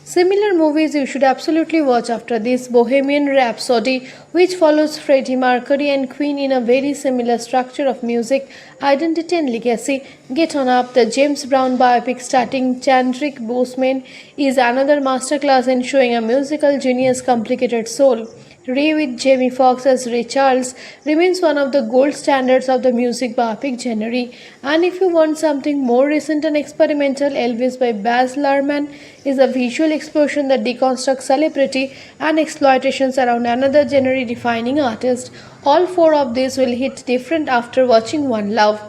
Similar movies you should absolutely watch after this: Bohemian Rhapsody, which follows Freddie Mercury and Queen in a very similar structure of music, identity, and legacy. Get On Up, the James Brown biopic starring Chadwick Boseman, is another masterclass in showing a musical genius' complicated soul. Ray with Jamie Foxx as Ray Charles remains one of the gold standards of the music biopic genre. And if you want something more recent and experimental, Elvis by Baz Luhrmann is a visual explosion that deconstructs celebrity and exploitations around another genre-defining artist. All four of these will hit different after watching One Love.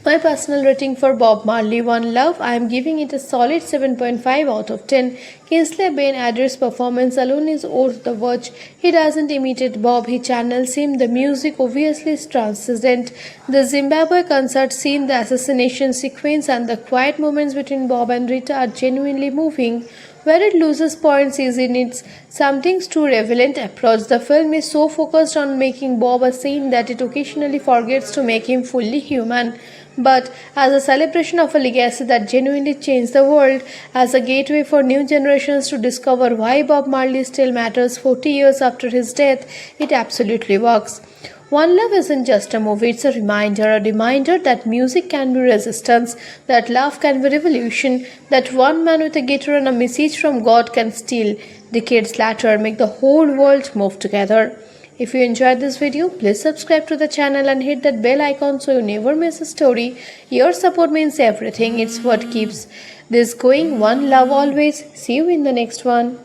My personal rating for Bob Marley One Love, I am giving it a solid 7.5 out of 10. Kingsley Ben-Adir's performance alone is worth the watch. He doesn't imitate Bob, he channels him. The music obviously is transcendent. The Zimbabwe concert scene, the assassination sequence, and the quiet moments between Bob and Rita are genuinely moving. Where it loses points is in its something's too relevant approach. The film is so focused on making Bob a saint that it occasionally forgets to make him fully human. But as a celebration of a legacy that genuinely changed the world, as a gateway for new generations to discover why Bob Marley still matters 40 years after his death, it absolutely works. One Love isn't just a movie, it's a reminder that music can be resistance, that love can be revolution, that one man with a guitar and a message from God can still, decades later, make the whole world move together. If you enjoyed this video, please subscribe to the channel and hit that bell icon so you never miss a story. Your support means everything. It's what keeps this going. One love always. See you in the next one.